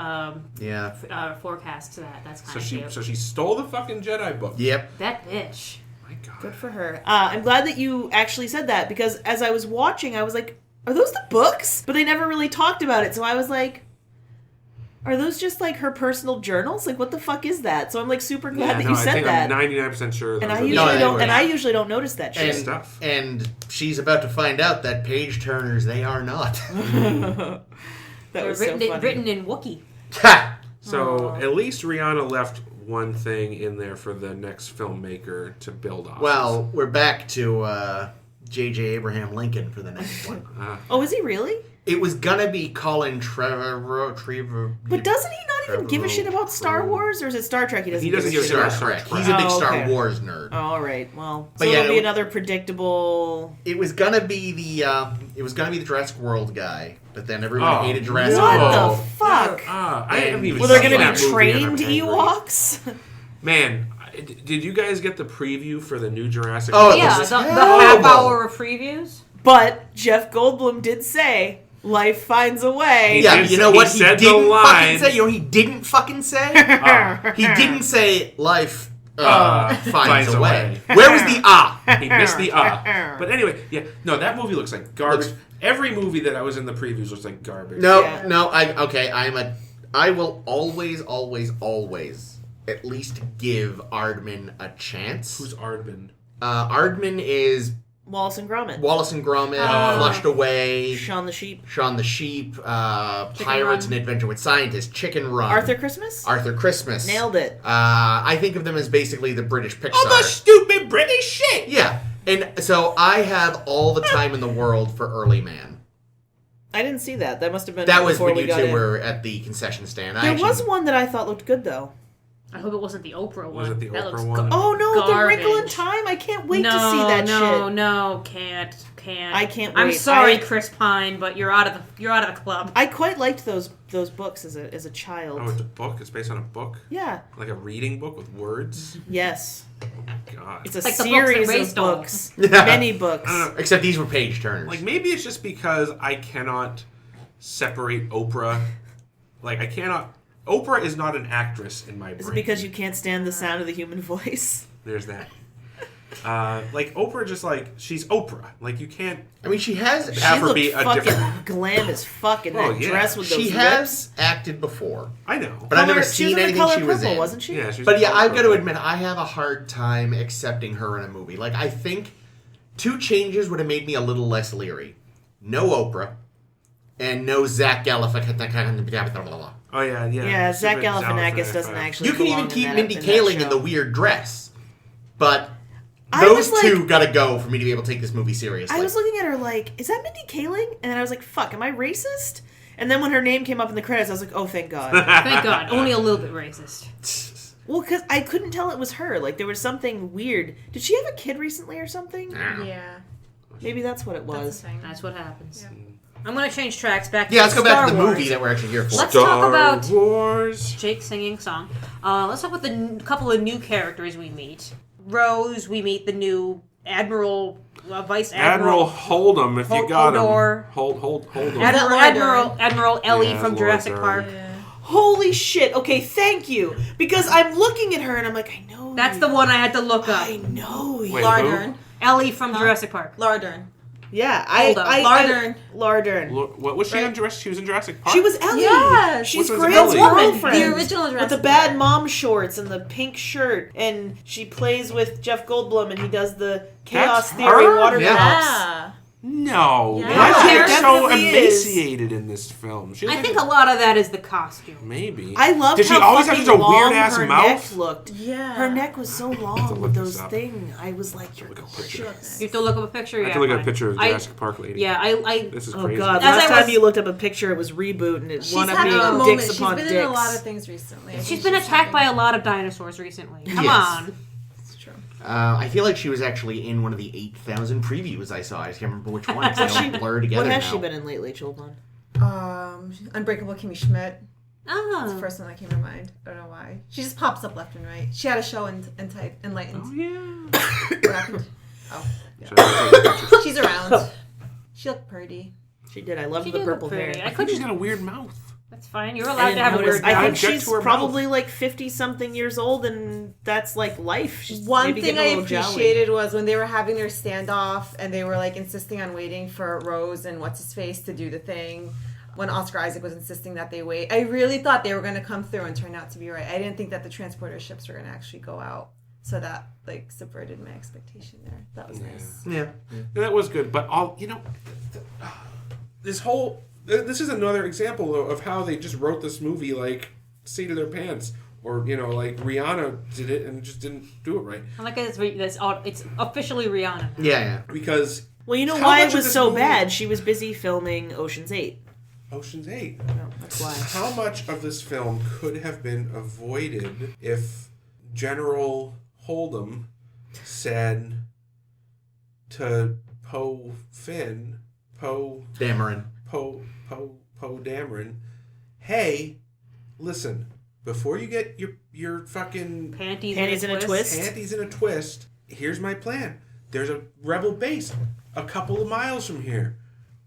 forecasts that. That's kind of cute. So she stole the fucking Jedi book. Yep. That bitch. My God. Good for her. I'm glad that you actually said that, because as I was watching, I was like, are those the books? But they never really talked about it, so I was like... Are those just like her personal journals? Like, what the fuck is that? So I'm like super glad that you said that. I'm 99% sure. And I usually don't notice that shit. Stuff. And she's about to find out that page turners, they are not. That was written, so funny. written in Wookiee. So at least Rihanna left one thing in there for the next filmmaker to build off. Well, we're back to J.J. Abraham Lincoln for the next one. Oh, is he really? It was gonna be Colin Trevor. But doesn't he not even give a shit about Star Wars, or is it Star Trek? He doesn't give a shit about Star Trek. He's a big Star Wars nerd. Oh, all right. Well, but so yeah, it'll be another predictable. It was gonna be the Jurassic World guy, but then everyone hated Jurassic World. World. What the fuck? I haven't even. Well, they're seen gonna that be movie trained and I'm angry. Ewoks. Man, did you guys get the preview for the new Jurassic? Oh, World? Yeah, the half hour of previews. But Jeff Goldblum did say, "Life finds a way." Yeah, but you know what? He said didn't the fucking line. say. You know what he didn't fucking say? He didn't say life finds a way. Where was the ah? He missed the But anyway, yeah, no, that movie looks like garbage. Every movie that I was in the previews looks like garbage. No, Yeah. no. I will always at least give Aardman a chance. Who's Aardman? Aardman is Wallace and Gromit. Flushed Away, Shaun the Sheep. Shaun the Sheep, Pirates Run. and Adventure with Scientists, Chicken Run, Arthur Christmas. Arthur Christmas. Nailed it. I think of them as basically the British Pixar. All the stupid British shit! Yeah, and so I have all the time in the world for Early Man. I didn't see that. That must have been That was before when we you got two in. were at the concession stand. There was one that I thought looked good though. I hope it wasn't the Oprah one. Was it the that Oprah looks one? Oh no, garbage. The Wrinkle in Time! I can't wait to see that shit. No, can't. I can't I'm wait. sorry, Chris Pine, but you're out of the club. I quite liked those books as a child. Oh, it's a book? It's based on a book? Yeah. Like a reading book with words? Yes. Oh my god. It's a Like the books series they're of based on. books. Yeah. Many books. I don't know. Except these were page turners. Like, maybe it's just because I cannot separate Oprah. Like, I cannot... Oprah is not an actress in my brain. Is it because you can't stand the sound of the human voice? There's that. Like, Oprah just, like, she's Oprah. Like, you can't... I mean, she has Have her looked be a fucking different... glam as fuck in Oh, that yeah. dress with those she lips. has acted before, I know. but I've never She was seen in anything The Color she was Purple, in. wasn't she? Yeah, she's But yeah, I've got to Purple. admit, I have a hard time accepting her in a movie. Like, I think two changes would have made me a little less leery. No Oprah, and no Zach Galifianakis. Oh, yeah. Yeah, Zach Stupid Galifianakis doesn't Galifianakis. actually You can belong even keep in Mindy that Kaling in show. the weird dress, but I those was two like- got to go for me to be able to take this movie seriously. I was looking at her like, is that Mindy Kaling? And then I was like, fuck, am I racist? And then when her name came up in the credits, I was like, oh, thank God. Thank God. Only a little bit racist. Well, because I couldn't tell it was her. Like, there was something weird. Did she have a kid recently or something? Yeah. Maybe that's what it That's was. the thing. That's what happens. Yeah. I'm going to change tracks back to Yeah, let's go back to the Star Wars. movie that we're actually here for. Let's talk about Star Wars. Jake singing song. Let's talk about the couple of new characters we meet. Rose, we meet the new Admiral, Vice Admiral Hold'em, if you got Hodor. him. Hold him. Admiral Ellie Yeah, from Lord Jurassic Darn. Park. Holy shit. Okay, thank you. Because I'm looking at her and I'm like, I know That's you. the one I had to look up. I know you. Wait, Laura who? Dern. Ellie from Jurassic Park. Laura Dern. Yeah, Hold up. Laura Dern. Laura Dern. Look, what was she on Jurassic? She was in Jurassic Park. She was Ellie. Yes. She's Which one's Grant's Ellie? girlfriend. The original With Jurassic the bad Park. mom shorts and the pink shirt. And she plays with Jeff Goldblum and he does the Chaos That's Theory her? water Yeah. drops. Yeah. No. Yeah. Why is she There look so definitely is. emaciated in this film? She I looks think like a lot of that is the costume. maybe. I loved Did she how always have fucking such a long weird-ass her mouth? neck looked. Yeah. Her neck was so long look with this those up. things. I was like, you're Look at a picture. gorgeous. You have to look up a picture. I Yeah, can look at a fine. picture of I- Jurassic Park lady. Yeah, I This is Oh crazy. god, As last I time was- you looked up a picture, it was Reboot and it She's wound up having being a moment. dicks She's upon been dicks. in a lot of things recently. I think she's been attacked by a lot of dinosaurs recently. Come Yes. on. It's true. I feel like she was actually in one of the 8,000 previews I saw. I just can't remember which one. 'Cause they all blur together What has now. she been in lately, Chilton? Unbreakable Kimmy Schmidt. That's the Oh. first one that came to mind. I don't know why. She just pops up left and right. She had a show in Enlightened. Oh yeah. What happened? Oh, Should I take a picture? she's around. She looked pretty. She did. I loved She the did purple look pretty. hair. I I think she's couldn't. got a weird mouth. That's fine. You're I allowed to didn't have a notice. weird. I think object she's to her probably like 50-something years old, and that's like life. She's One maybe thing getting a I little jolly. appreciated was when they were having their standoff and they were like insisting on waiting for Rose and what's his face to do the thing. When Oscar Isaac was insisting that they wait, I really thought they were going to come through and turn out to be right. I didn't think that the transporter ships were going to actually go out, so that like subverted my expectation there. That was nice. Yeah. That was good, but this is another example of how they just wrote this movie like seat of their pants, or like Rihanna did it and just didn't do it right. I like it. It's officially Rihanna. Yeah. Because Well, you know How why much it of was this so movie- bad? She was busy filming Ocean's 8. Ocean's 8. No, that's why. How much of this film could have been avoided if General Hold'em said to Poe Dameron. Dameron, hey, listen, before you get your fucking Panties in a twist. panties in a twist, here's my plan. There's a rebel base a couple of miles from here.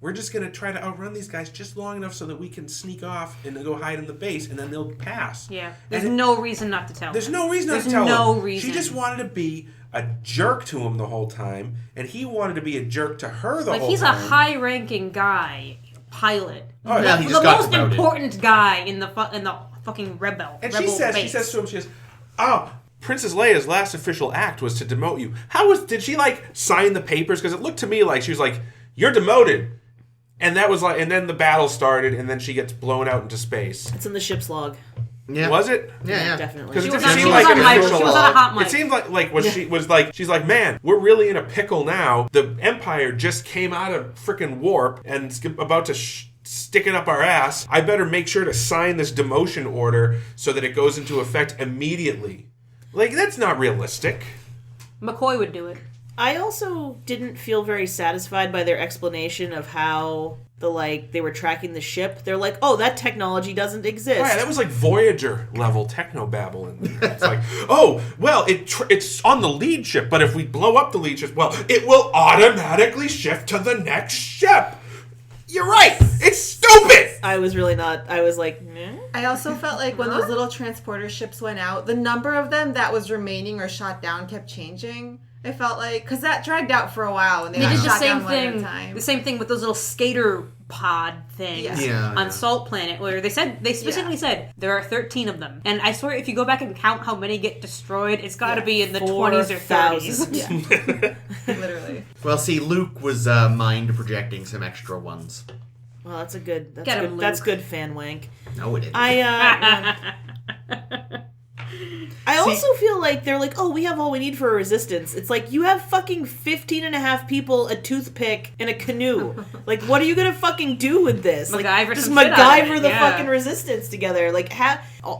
We're just going to try to outrun these guys just long enough so that we can sneak off and go hide in the base, and then they'll pass. Yeah. There's no reason not to tell There's him. no reason not to There's tell him. no reason. She just wanted to be a jerk to him the whole time, and he wanted to be a jerk to her the whole He's time. a high-ranking guy, pilot. Oh, yeah, he The just got most demoted. important guy in the fucking rebel. And rebel she says base. to him, she says, "Oh, Princess Leia's last official act was to demote you. Did she sign the papers? Because it looked to me like she was like, you're demoted." And that was and then the battle started, and then she gets blown out into space. It's in the ship's log. Yeah. Was it? Yeah. Definitely. Because it She was didn't on- seem she like was an on mic. official. She was on a hot mic. It seemed she's like, man, we're really in a pickle now. The Empire just came out of frickin' warp and is about to stick it up our ass. I better make sure to sign this demotion order so that it goes into effect immediately. That's not realistic. McCoy would do it. I also didn't feel very satisfied by their explanation of how they were tracking the ship. They're like, oh, that technology doesn't exist. Right, that was like Voyager level technobabble in there. It's like, oh, well, it's on the lead ship, but if we blow up the lead ship, well, it will automatically shift to the next ship. You're right. It's stupid. I was really not. I was like, meh. I also felt like when those little transporter ships went out, the number of them that was remaining or shot down kept changing. I felt like, because that dragged out for a while and they They got did the shot same down one at a thing. time. The same thing with those little skater pod things Yeah. on Salt Planet, where they specifically said there are 13 of them, and I swear if you go back and count how many get destroyed, it's got to be in the 20s or 30s. 4,000. Yeah. Literally. Well, see, Luke was mind projecting some extra ones. Well, that's good. Get him, That's Luke. good fan wank. No, it didn't. I also feel like they're like, oh, we have all we need for a resistance. It's like, you have fucking 15 and a half people, a toothpick, and a canoe. Like, what are you gonna fucking do with this? MacGyver just some shit out of MacGyver it, the yeah. fucking resistance together. Like,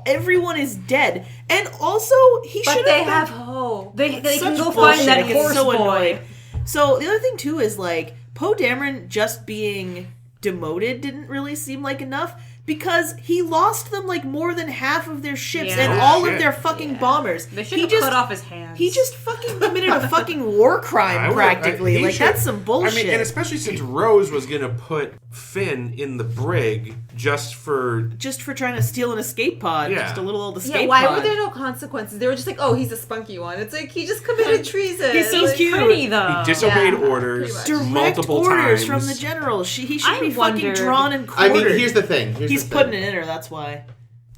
everyone is dead. And also, he should But they been- have hope. They can Such go bullshit. find that I get horse so boy. annoyed. So the other thing too is Poe Dameron just being demoted didn't really seem like enough because he lost them more than half of their ships Yeah. and Oh, all shit. of their fucking bombers. They should He have just cut off his hands. He just fucking committed a fucking war crime practically. He should- That's some bullshit. I mean, and especially since Rose was going to put Finn in the brig just for trying to steal an escape pod. Yeah. Just a little old escape Yeah, why pod. were there no consequences? They were just like, oh, he's a spunky one. It's like, he just committed treason. He's so Like, pretty though. he disobeyed Yeah, pretty orders much. Direct multiple orders times from the general. He should I be fucking wondered- drawn and I quartered. mean, here's the thing. He's putting it in her, that's why.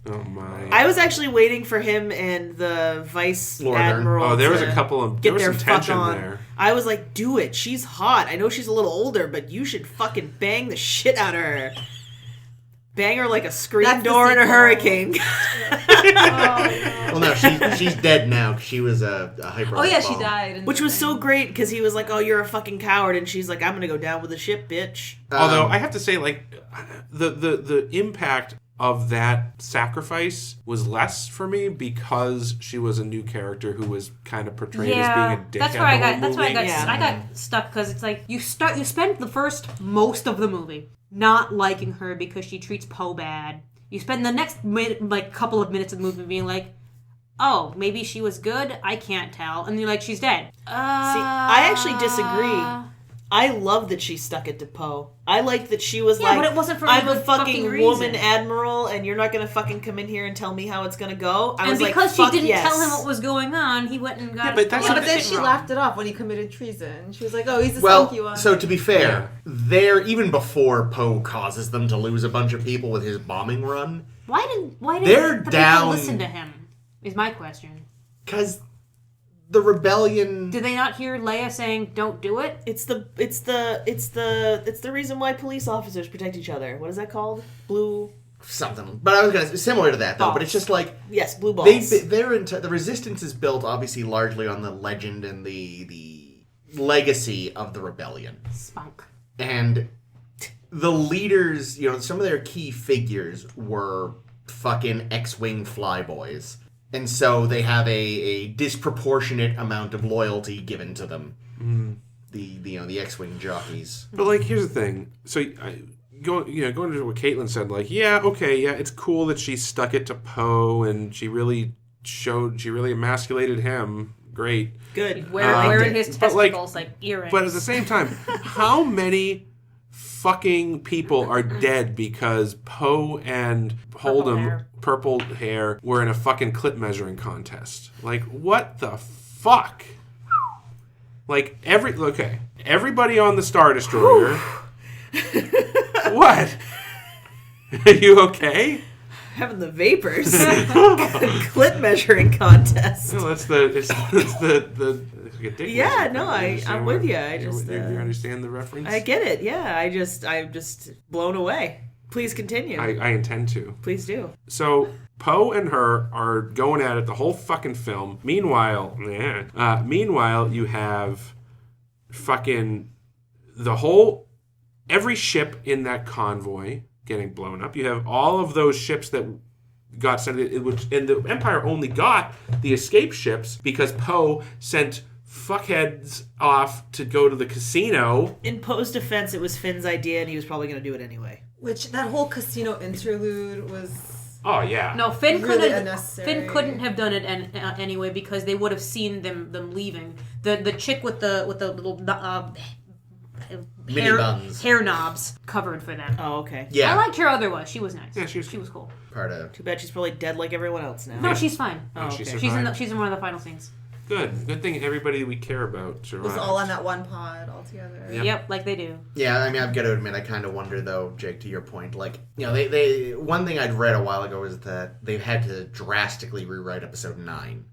Oh my! I was actually waiting for him and the vice Lord admiral. Oh, there was to a couple of get there was their some fuck tension on. there. I was like, do it. She's hot. I know she's a little older, but you should fucking bang the shit out of her. Bang her like a screen That's the door in a sequel. hurricane. Well, no, she's dead now. She was a hyper. Oh, yeah, she died. in Which the was so thing. great because he was like, oh, you're a fucking coward. And she's like, I'm going to go down with the ship, bitch. Although I have to say, the impact of that sacrifice was less for me because she was a new character who was kind of portrayed as being a dickhead. that's where I got. the That's whole where I got. movie. Yeah. I got stuck because it's like you spend the first most of the movie not liking her because she treats Poe bad. You spend the next couple of minutes of the movie being like, oh, maybe she was good. I can't tell, and you're like, she's dead. See, I actually disagree. I love that she stuck it to Poe. I like that she was Yeah, but it wasn't for I'm any a good fucking fucking woman reason. admiral, and you're not going to fucking come in here and tell me how it's going to go. I And was because like, she didn't yes. tell him what was going on, he went and got. Yeah, but that's Yeah, not but then the she thing. laughed it off when he committed treason. She was like, oh, he's a spunky Well, one. so to be fair, even before Poe causes them to lose a bunch of people with his bombing run, Why did They're the down- people listen to him? Is my question. because the rebellion. Did they not hear Leia saying, "Don't do it"? It's the reason why police officers protect each other. What is that called? Blue. Something, but I was gonna similar to that though. But Balls. it's just like Yes, blue balls. the resistance is built obviously largely on the legend and the legacy of the rebellion. Spunk. And the leaders, some of their key figures were fucking X-Wing flyboys. And so they have a disproportionate amount of loyalty given to them. Mm. The X-Wing jockeys. But, like, here's the thing. So, going to what Caitlin said, like, it's cool that she stuck it to Poe and she really emasculated him. Great. Good. Wearing his testicles like earrings. But at the same time, how many fucking people are dead because Poe and Hold'em, purple hair, were in a fucking clip measuring contest? Like, what the fuck? Like, everybody on the Star Destroyer. What? Are you okay? Having the vapors. Clip measuring contest. No, it's the yeah, no, I'm with you. I just you understand the reference? I get it. Yeah, I'm just blown away. Please continue. I intend to. Please do. So Poe and her are going at it the whole fucking film. Meanwhile, you have fucking every ship in that convoy getting blown up. You have all of those ships that got sent, and the Empire only got the escape ships because Poe sent fuckheads off to go to the casino. In Poe's defense, it was Finn's idea, and he was probably going to do it anyway. Which, that whole casino interlude was... Oh, yeah. No, Finn really couldn't have done it anyway because they would have seen them leaving. The chick with the little hair knobs covered for them. Oh, okay. Yeah. I liked her otherwise. She was nice. Yeah, she was cool. Too bad she's probably dead like everyone else now. No, she's fine. Oh, okay. She's in one of the final scenes. Good thing everybody we care about survived. It was all on that one pod all together. Yep, like they do. Yeah, I mean, I've got to admit, I kind of wonder, though, Jake, to your point, like, they one thing I'd read a while ago is that they've had to drastically rewrite episode 9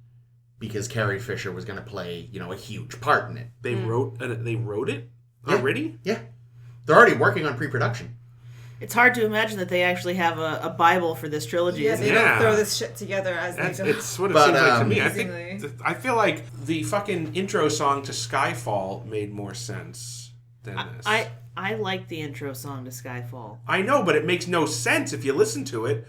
because Carrie Fisher was going to play, a huge part in it. They wrote it already? Yeah. They're already working on pre-production. It's hard to imagine that they actually have a Bible for this trilogy. Yeah, they don't throw this shit together as they go. It's what it seems like to me. I feel like the fucking intro song to Skyfall made more sense than this. I like the intro song to Skyfall. I know, but it makes no sense if you listen to it.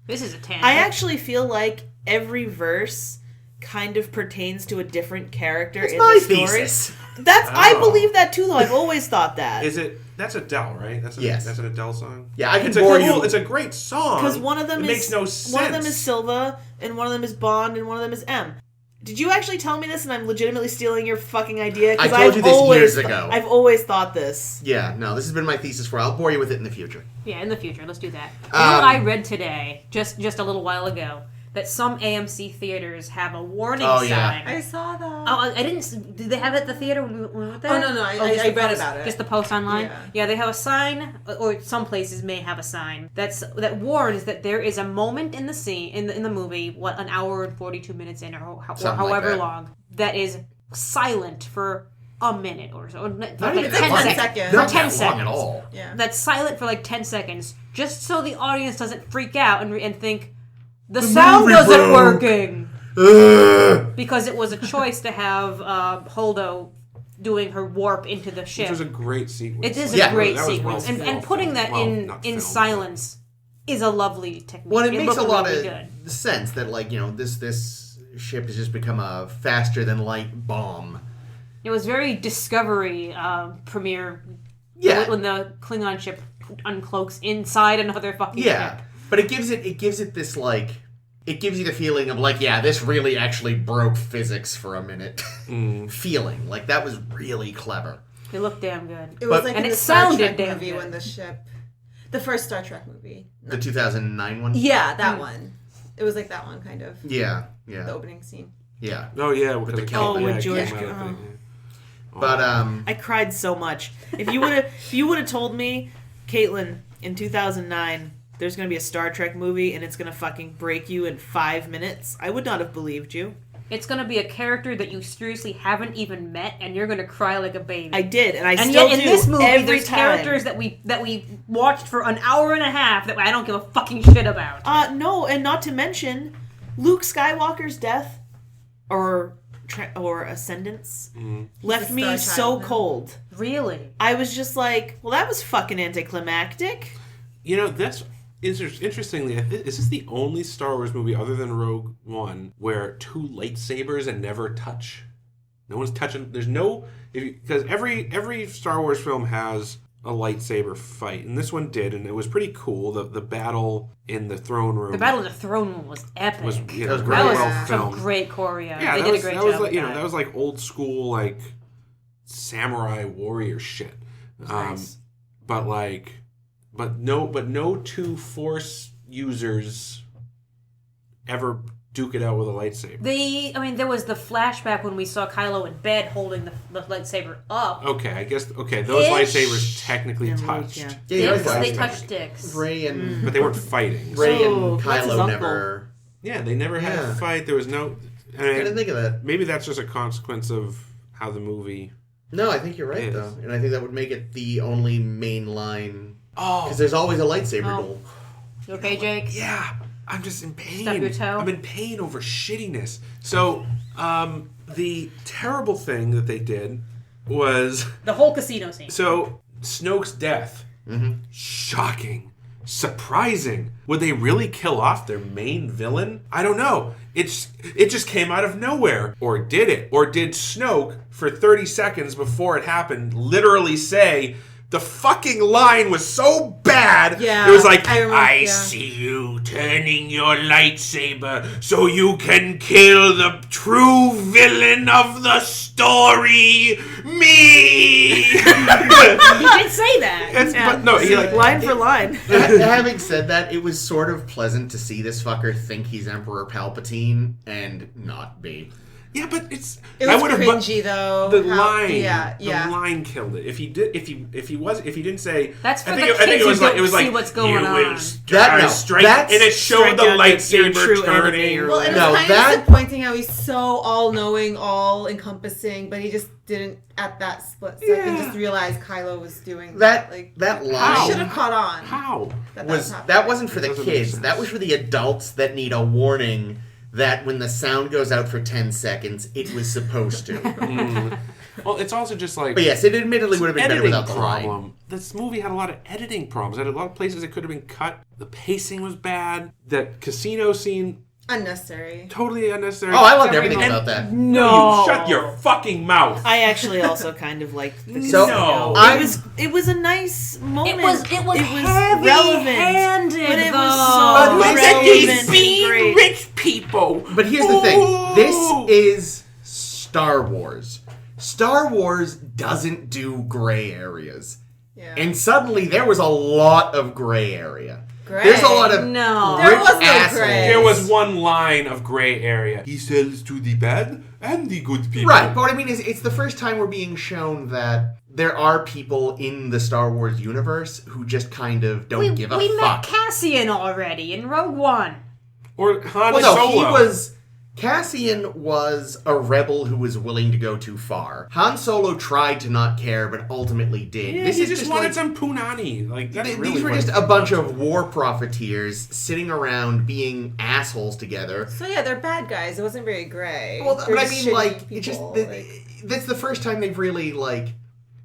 This is a tangent. I actually feel like every verse kind of pertains to a different character in the story. Thesis. I believe that too, though. I've always thought that. Is it? That's Adele, right? That's an Adele song. Yeah, I can bore you. It's a great song. Because one of them makes no sense. One of them is Silva, and one of them is Bond, and one of them is M. Did you actually tell me this, and I'm legitimately stealing your fucking idea? I told you this years ago. I've always thought this. Yeah, no, this has been my thesis for. I'll bore you with it in the future. Yeah, in the future. Let's do that. You know what I read today, just a little while ago? That some AMC theaters have a warning sign. Yeah. I saw that. Oh, I didn't. Did they have it at the theater when we went there? Oh, no. I read about it. Just the post online? Yeah, they have a sign, or some places may have a sign, that warns that there is a moment in the scene, in the movie, an hour and 42 minutes in, or however long, that is silent for a minute or so. Not even 10 seconds. Not 10 that seconds. long at all. Yeah. That's silent for like 10 seconds, just so the audience doesn't freak out and think, the sound isn't working! Because it was a choice to have Holdo doing her warp into the ship. Which was a great sequence. It is a great that sequence. Was and putting that in silence is a lovely technique. Well, it makes a lot really of sense that, like, this ship has just become a faster-than-light bomb. It was very Discovery premiere. Yeah. When the Klingon ship uncloaks inside another fucking ship. But it gives it this, like, it gives you the feeling of, like, this really actually broke physics for a minute. Feeling. Like, that was really clever. It looked damn good. It was like and in it the Star sounded Trek damn movie good. when the ship... The first Star Trek movie. The 2009 one? Yeah, that one. It was like that one, kind of. Yeah. The opening scene. Yeah. Oh, yeah. With the Kelvin. with George. But, I cried so much. If you would have told me, Caitlin, in 2009... there's going to be a Star Trek movie and it's going to fucking break you in 5 minutes, I would not have believed you. It's going to be a character that you seriously haven't even met, and you're going to cry like a baby. I did, and I and still yet do. In this movie, every there's time. characters that we watched for an hour and a half that I don't give a fucking shit about. No, and not to mention Luke Skywalker's death, or or ascendance Mm-hmm. left me Star so Child now. cold. Really? I was just like, well, that was fucking anticlimactic. You know, that's interestingly, is this the only Star Wars movie other than Rogue One where two lightsabers and never touch? No one's touching. There's no, because every Star Wars film has a lightsaber fight, and this one did, and it was pretty cool. The battle in the throne room. The Battle of the Throne Room was epic. was That was very great. that was well some filmed. great choreo. Yeah, they that did was, a great that job was like with that. that was like old school like samurai warrior shit. Nice. But no two Force users ever duke it out with a lightsaber. There was the flashback when we saw Kylo in bed holding the lightsaber up. Okay, I guess those Ish. lightsabers technically And Luke, touched, yeah. Yeah, They right. touched dicks. Ray and but they weren't fighting. Ray So, and that's his Kylo uncle. never. Yeah, they never had Yeah. a fight. There was no. I didn't think of that. Maybe that's just a consequence of how the movie. No, I think you're right Yes. though, and I think that would make it the only main line Oh, because there's always a lightsaber Oh. duel. You okay, Jake? yeah. I'm just in pain. Stub your toe? I'm in pain over shittiness. So, the terrible thing that they did was The whole casino scene. so Snoke's death. Shocking. Surprising. Would they really kill off their main villain? I don't know. It just came out of nowhere. Or did it? Or did Snoke, for 30 seconds before it happened, literally say, the fucking line was so bad. Yeah, It was like, I remember, I yeah. see you turning your lightsaber so you can kill the true villain of the story, me. He did say that. But no, he like Line for line. Having said that, it was sort of pleasant to see this fucker think he's Emperor Palpatine and not be. yeah, but it's It I was would've- cringy though. The how- line, Yeah, yeah. the line killed it. If he didn't say, That's for I the think it kids was who like don't it was see like what's going you on. will strike, That's- and it showed strike the down your lightsaber true enemy turning. or Well, it was No, kind that- of disappointing how he's so all-knowing, all-encompassing, but he just didn't at that split second Yeah. just realize Kylo was doing that. That He line should have caught on. How? that wasn't for the It doesn't make kids. sense. That was for the adults that need a warning that when the sound goes out for 10 seconds, it was supposed to. Well, it's also just like But yes, it admittedly would have been better editing without the line. problem. This movie had a lot of editing problems. It had a lot of places it could have been cut. The pacing was bad. That casino scene, Unnecessary. totally unnecessary. Oh, I loved Every everything moment. about that. No, you shut your fucking mouth. I actually also kind of liked the So, casino. I'm- It was a nice moment. It was heavy relevant, handed, but it though. was so But relevant and great. rich people. But here's the thing. Ooh. This is Star Wars. Star Wars doesn't do gray areas. Yeah. And suddenly there was a lot of gray area. Gray? There's a lot of No. There rich was no assholes. gray. There was one line of gray area. He sells to the bad and the good people. Right, but what I mean is it's the first time we're being shown that there are people in the Star Wars universe who just kind of don't give a we fuck. met Cassian already in Rogue One. Or Han Well, no, Solo. Cassian was a rebel who was willing to go too far. Han Solo tried to not care, but ultimately did. Yeah, This he is just just wanted like, some punani. Like that's really these were what just it a was. bunch of war profiteers sitting around being assholes together. So yeah, they're bad guys. It wasn't very gray. Well, They're but I just mean, shitty like, it's just people, like- that's the first time they've really like.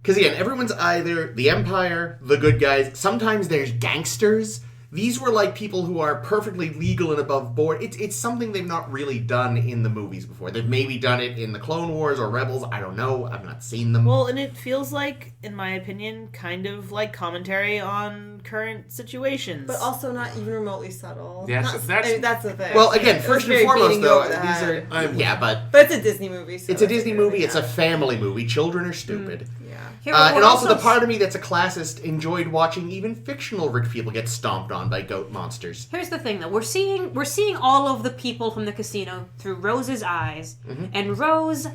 Because again, everyone's either the Empire, the good guys. Sometimes there's gangsters. These were like people who are perfectly legal and above board. It's something they've not really done in the movies before. They've maybe done it in the Clone Wars or Rebels. I don't know. I've not seen them. Well, and it feels like, in my opinion, kind of like commentary on current situations. but also not even remotely subtle. Yes, Not- that's- I mean, that's the thing. Well, again, It was first and very foremost, beating you though, over the these head. are yeah, But it's a Disney movie. So it's a that's Disney good, movie. yeah. It's a family movie. Children are stupid. Yeah. Here, we're And also, the part of me that's a classist enjoyed watching even fictional rich people get stomped on by goat monsters. Here's the thing, though. We're seeing all of the people from the casino through Rose's eyes, and Rose,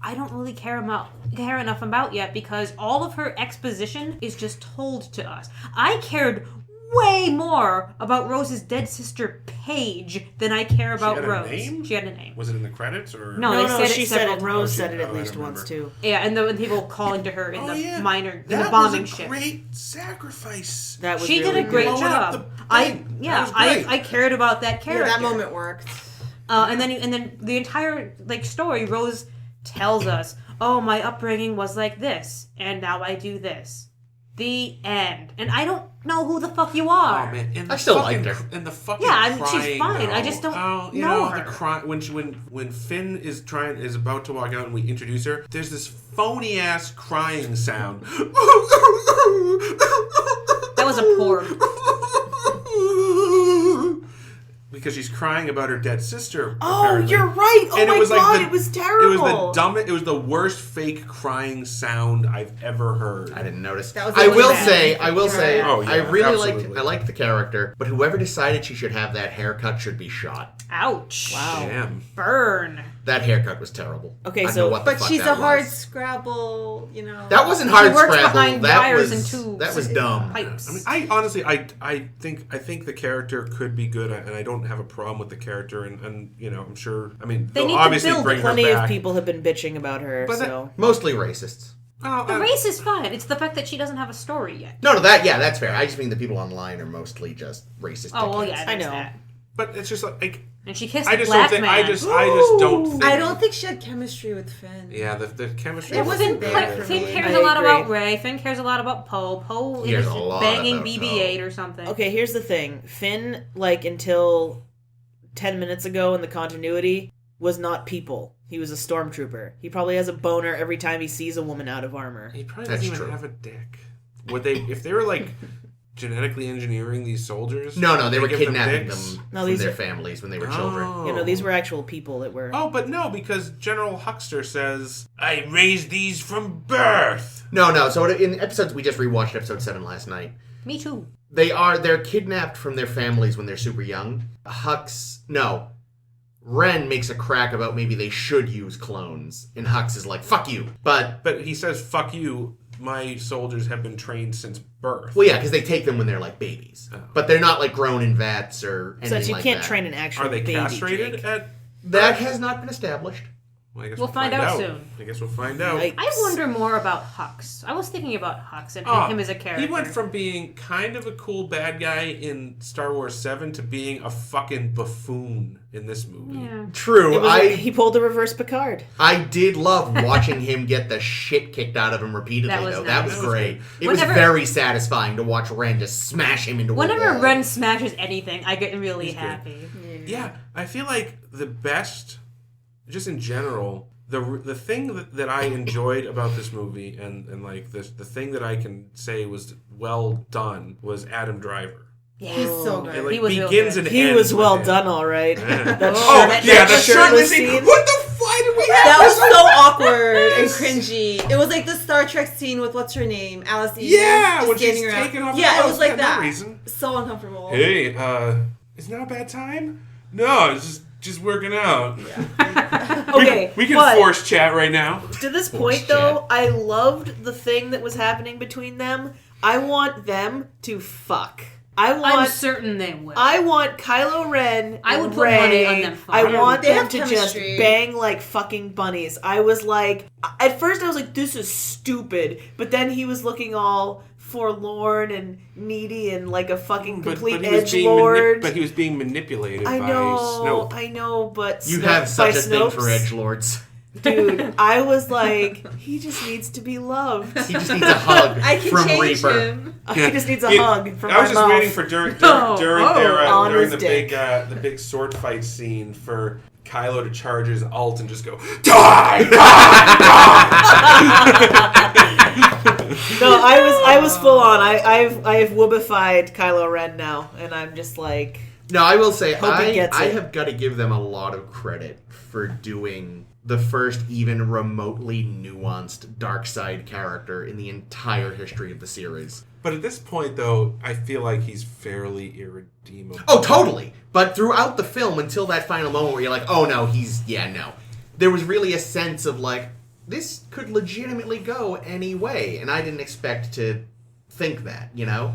I don't really care enough about yet because all of her exposition is just told to us. I cared way more about Rose's dead sister Paige than I care about had a Rose. name? She had a name. Was it in the credits or No, no, they said it she said several it. Rose times. said it Oh, at I least don't once remember. too. Yeah, and the people calling to her in Oh, the yeah. minor in That the bombing was a ship. great sacrifice. That was She really did a great Blowing up job. the thing. That was great. I cared about that Yeah, character. that moment worked. And then the entire story, Rose tells us, oh, my upbringing was like this, and now I do this. The end. And I don't know who the fuck you are. Oh man, and I still liked her. And the fucking she's fine. Though, I just don't know her. The cry when Finn is about to walk out and we introduce her, there's this phony ass crying sound. That was a porg. Because she's crying about her dead sister. Oh, apparently. you're right. Oh And my it was god, it was terrible. It was the worst fake crying sound I've ever heard. I didn't notice. That was I really will bad. say, Oh, yeah, I really absolutely. liked the character, but whoever decided she should have that haircut should be shot. Ouch. Wow. Damn. Burn. That haircut was terrible. Okay, I don't so- know what the But fuck she's that a hard was. Scrabble, you know. That wasn't hard works Scrabble. behind That wires was and tubes. that was dumb. Pipes. I mean, I honestly, I think the character could be good, and I don't have a problem with the character, and I'm sure. I mean, They they'll need to obviously build bring her Plenty back. of people have been bitching about her, But so... Mostly racists. The race is fine. It's the fact that she doesn't have a story yet. No, that's fair. I just mean the people online are mostly just racist. Oh, well, dickheads. yeah, I that's know. that. But it's just like And she kissed I a just black don't think. man. I just don't think. I don't think she had chemistry with Finn. Yeah, the chemistry. It was wasn't there there for for Finn me. cares I a lot agree. about Rey. Finn cares a lot about Poe. Poe He cares is a lot banging about BB-8 or something. Okay, here's the thing. Finn, until 10 minutes ago in the continuity, was not people. He was a stormtrooper. He probably has a boner every time he sees a woman out of armor. He probably That's doesn't even true. have a dick. Would they, if they were genetically engineering these soldiers? No, they were give kidnapping dicks? them No, from these their are- families when they were children. Oh. You know, these were actual people that were... Oh, but no, because General Huckster says, I raised these from birth. No. So in episodes, we just rewatched episode 7 last night. Me too. They're kidnapped from their families when they're super young. Ren makes a crack about maybe they should use clones, and Hux is like, fuck you. But, But he says, fuck you, my soldiers have been trained since birth. well, yeah, because they take them when they're like babies. Oh. But they're not like grown in vats or anything Since you like can't that. train an actual Are they baby, castrated Jake. at... That has not been established. Well, I guess We'll find out soon. I guess we'll find out. Yikes. I wonder more about Hux. I was thinking about Hux and Ah, him as a character. He went from being kind of a cool bad guy in Star Wars 7 to being a fucking buffoon in this movie. Yeah. True. It was he pulled a reverse Picard. I did love watching him get the shit kicked out of him repeatedly, That was though. nice. That was That was great. good. It was Whenever- very satisfying to watch Ren just smash him into a Whenever wall. Ren smashes anything, I get really He's good. happy. Yeah, I feel like the best, just in general, the thing that I enjoyed about this movie and like the thing that I can say was well done was Adam Driver. He's so good. It like He was real begins good. and He ends was with well him. done, all right. Yeah. That Oh, shirt- yeah, that the shirtless scene. scene. What the why did we have That was this? so awkward and cringy. It was like the Star Trek scene with what's her name, Alice Eve. Yeah, just when she's standing around. taking off Yeah, her it clothes was like for no that. reason. So uncomfortable. Hey, is now a bad time? No, it's just working out. Okay, we can but force chat right now. to this Force point, though, I loved the thing that was happening between them. I want them to fuck. I'm want certain they will. I want Kylo Ren. I would and put Rey. money on them I fucking. want They them have to chemistry. just bang like fucking bunnies. I was like, at first I was like, this is stupid. But then he was looking all forlorn and needy and like a fucking complete he was edge being lord. but he was being manipulated I by know, Snoke. I know, but You Snoke- have by such a thing for Snopes, edgelords. dude. I was like, he just needs to be loved. He just needs a hug I can from change Reaper. him. He just needs a It- hug from I was my just mouth. waiting for during Oh, on during his the dick. big sword fight scene for Kylo to charge his ult and just go die. No, I was full on. I've whoobified Kylo Ren now, and I'm just like, No, I will say, Hope he gets I it. have got to give them a lot of credit for doing the first even remotely nuanced dark side character in the entire history of the series. But at this point, though, I feel like he's fairly irredeemable. Oh, totally. But throughout the film, until that final moment where you're like, oh no, no. There was really a sense of like, this could legitimately go any way. And I didn't expect to think that, you know?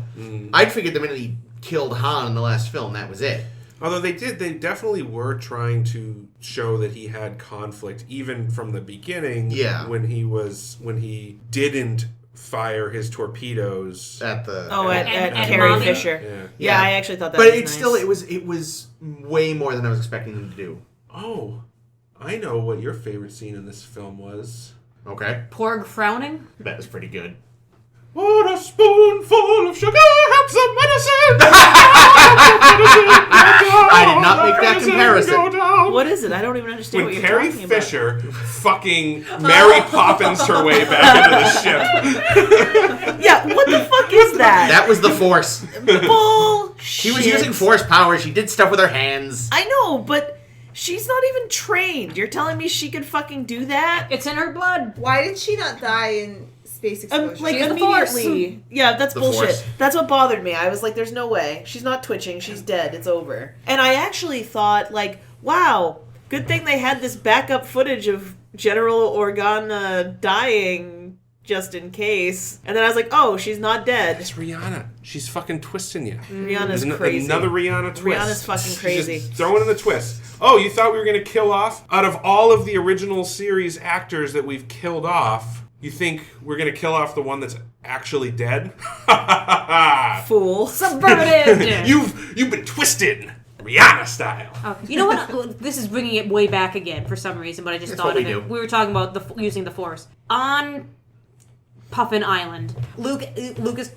I'd figured the minute he killed Han in the last film, that was it. Although they definitely were trying to show that he had conflict even from the beginning. Yeah. When he didn't fire his torpedoes. At the... at And Carrie Mommy. Fisher. Yeah. Yeah, I actually thought that But was it's nice. still, it was way more than I was expecting them to do. Oh, I know what your favorite scene in this film was. Okay. Porg frowning. That was pretty good. What a spoonful of sugar helps some medicine. I did not make that comparison. What is it? I don't even understand When what you're Carrie talking Fisher fucking Mary Poppins her way back into the ship. about. Yeah, what the fuck is that? That was the Force. Bullshit. She was using Force power. She did stuff with her hands. I know, but she's not even trained. You're telling me she could fucking do that? It's in her blood. Why did she not die in space explosion? Like She's the Force. immediately. Yeah, that's The bullshit. Force. That's what bothered me. I was like, there's no way. She's not twitching. She's dead. It's over. And I actually thought, like, wow, good thing they had this backup footage of General Organa dying just in case. And then I was like, oh, she's not dead. It's Rihanna. She's fucking twisting you. Rihanna's There's crazy. Another Rihanna twist. Rihanna's fucking crazy. She's just throwing in the twist. Oh, you thought we were going to kill off? Out of all of the original series actors that we've killed off, you think we're going to kill off the one that's actually dead? Fool. Subverted. You've been twisted. Rihanna style. Oh, you know what? This is bringing it way back again for some reason, but I just That's thought what of we it. do. We were talking about using the Force on Puffin Island. Luke is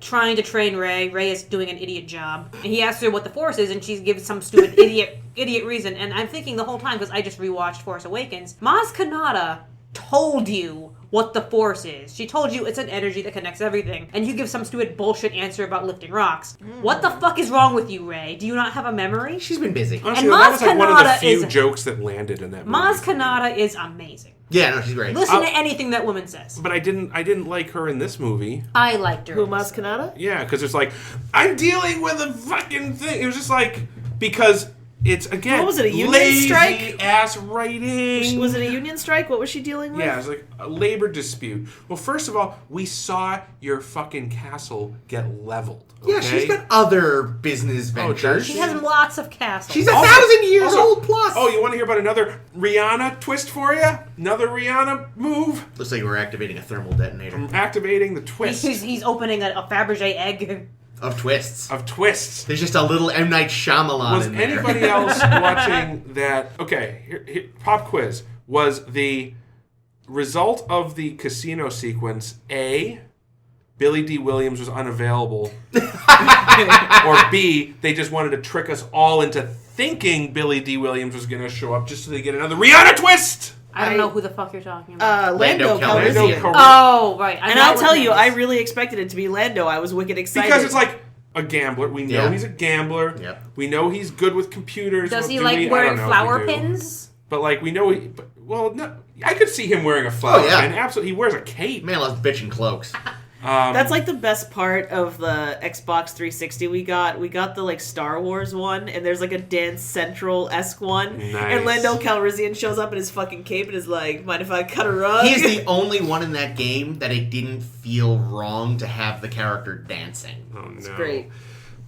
trying to train Rey. Rey is doing an idiot job, and he asks her what the Force is, and she gives some stupid idiot reason. And I'm thinking the whole time, because I just rewatched Force Awakens, Maz Kanata told you what the Force is. She told you it's an energy that connects everything, and you give some stupid bullshit answer about lifting rocks. What the fuck is wrong with you, Rey? Do you not have a memory? She's been busy. Honestly, And that was like one of the Maz few Kanata is- jokes that landed in that movie. Maz Kanata is amazing. Yeah, no, she's great. Listen to anything that woman says. But I didn't like her in this movie. I liked her. Who, Maz Kanata? Yeah, because it's like, I'm dealing with a fucking thing. It was just like, because it's, again, What was it, a union lazy strike? ass writing. Was it a union strike? What was she dealing with? Yeah, it was like a labor dispute. Well, first of all, we saw your fucking castle get leveled. Okay? Yeah, she's got other business ventures. She has lots of castles. She's 1,000 years old plus. Oh, you want to hear about another Rihanna twist for you? Another Rihanna move? Looks like we're activating a thermal detonator I'm activating the twist He's opening a Fabergé egg. of twists. of twists. There's just a little M. Night Shyamalan Was in there. anybody else watching that? Okay, here, pop quiz. Was the result of the casino sequence A, Billy D. Williams was unavailable, or B, they just wanted to trick us all into thinking Billy D. Williams was going to show up just so they get another Rihanna twist? I don't know who the fuck you're talking about. Lando Calrissian. Calrissian. Oh, right. And I'll tell you, I really expected it to be Lando. I was wicked excited. Because it's like a gambler. We know Yeah. he's a gambler. Yep. We know he's good with computers. Does Well, he do like we? I wearing don't know if we flower do. pins? But like we know he. Well, no, I could see him wearing a flower Oh, yeah. pin. Absolutely, he wears a cape. Man loves bitching cloaks. That's like the best part of the Xbox 360 we got. We got the like Star Wars one, and there's like a Dance Central-esque one. Nice. And Lando Calrissian shows up in his fucking cape and is like, mind if I cut a rug? He is the only one in that game that it didn't feel wrong to have the character dancing. Oh no, It's great.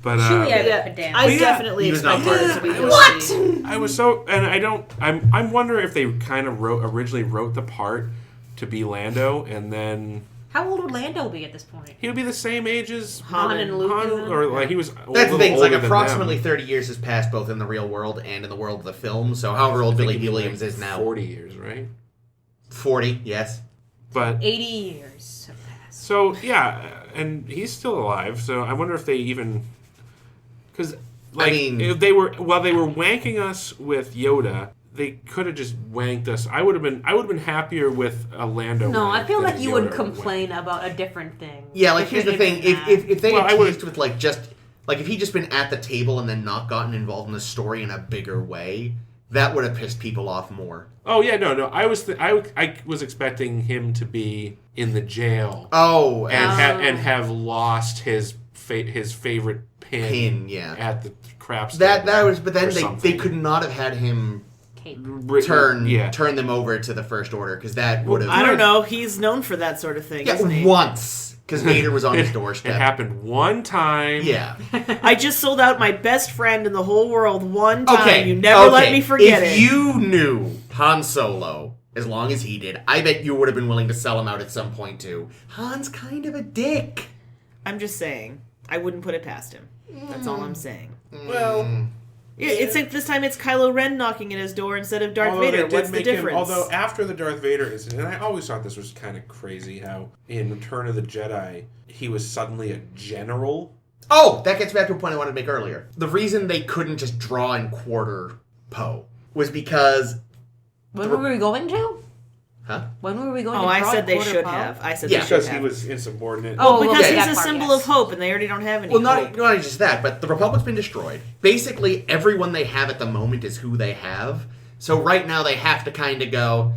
But Chewie, I Yeah, could dance. I yeah, definitely he was not expected part it of to be that. Yoshi. I was so, and I don't. I'm wondering if they kind of originally wrote the part to be Lando, and then How old would Lando be at this point? he would be the same age as Han and Luke. Han, or like he was. That's the thing. It's like older than approximately them. 30 years has passed both in the real world and in the world of the film. So however old Billy D. Williams is now. 40 years, right? 40, yes. But 80 years have passed. so yeah, and he's still alive. So I wonder if they even because like if they were while they were wanking us with Yoda. They could have just wanked us. I would have been happier with a Lando. No, I wank feel than like a you would Yoda complain about a different thing. Yeah, like If here's you're the thing. doing that. If they Well, I had would've- teased with like just like if he'd just been at the table and then not gotten involved in the story in a bigger way, that would have pissed people off more. Oh yeah, no. I was I was expecting him to be in the jail Oh, and have lost his favorite pin, yeah. at the craps that table was. But then or they something. could not have had him Cape. turn them over to the First Order because that would have. I don't know. He's known for that sort of thing, isn't Yeah, he? once because Vader was on his It doorstep. happened one time. Yeah. I just sold out my best friend in the whole world one time. Okay. You never let me forget if it. you knew Han Solo as long as he did, I bet you would have been willing to sell him out at some point too. Han's kind of a dick. I'm just saying. I wouldn't put it past him. That's all I'm saying. Well, Yeah, it's like this time it's Kylo Ren knocking at his door instead of Darth Although Vader. they did What's the make him- difference? although after the Darth Vader incident, and I always thought this was kind of crazy how in Return of the Jedi he was suddenly a general. Oh, that gets back to a point I wanted to make earlier. The reason they couldn't just draw and quarter Poe was because... When were we going to? Huh? When were we going Oh, to I draw said they quarter should Poe? have. I said Yeah. they should Because he have. was insubordinate. Oh, Because okay, he's that a part, symbol yes. of hope, and they already don't have any Well, hope. not only just that, but the Republic's been destroyed. Basically, everyone they have at the moment is who they have. So right now they have to kind of go,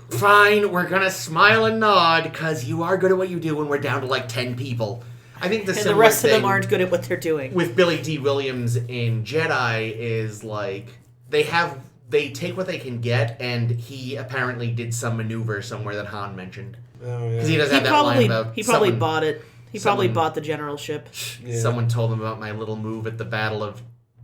fine, we're going to smile and nod because you are good at what you do and we're down to like 10 people. I think And the rest of them aren't good at what they're doing. with Billy D. Williams in Jedi is like they take what they can get, and he apparently did some maneuver somewhere that Han mentioned. Oh, Because he yeah. does have that line about He probably someone, bought it. He probably someone- bought the generalship. Yeah. someone told him about my little move at the Battle of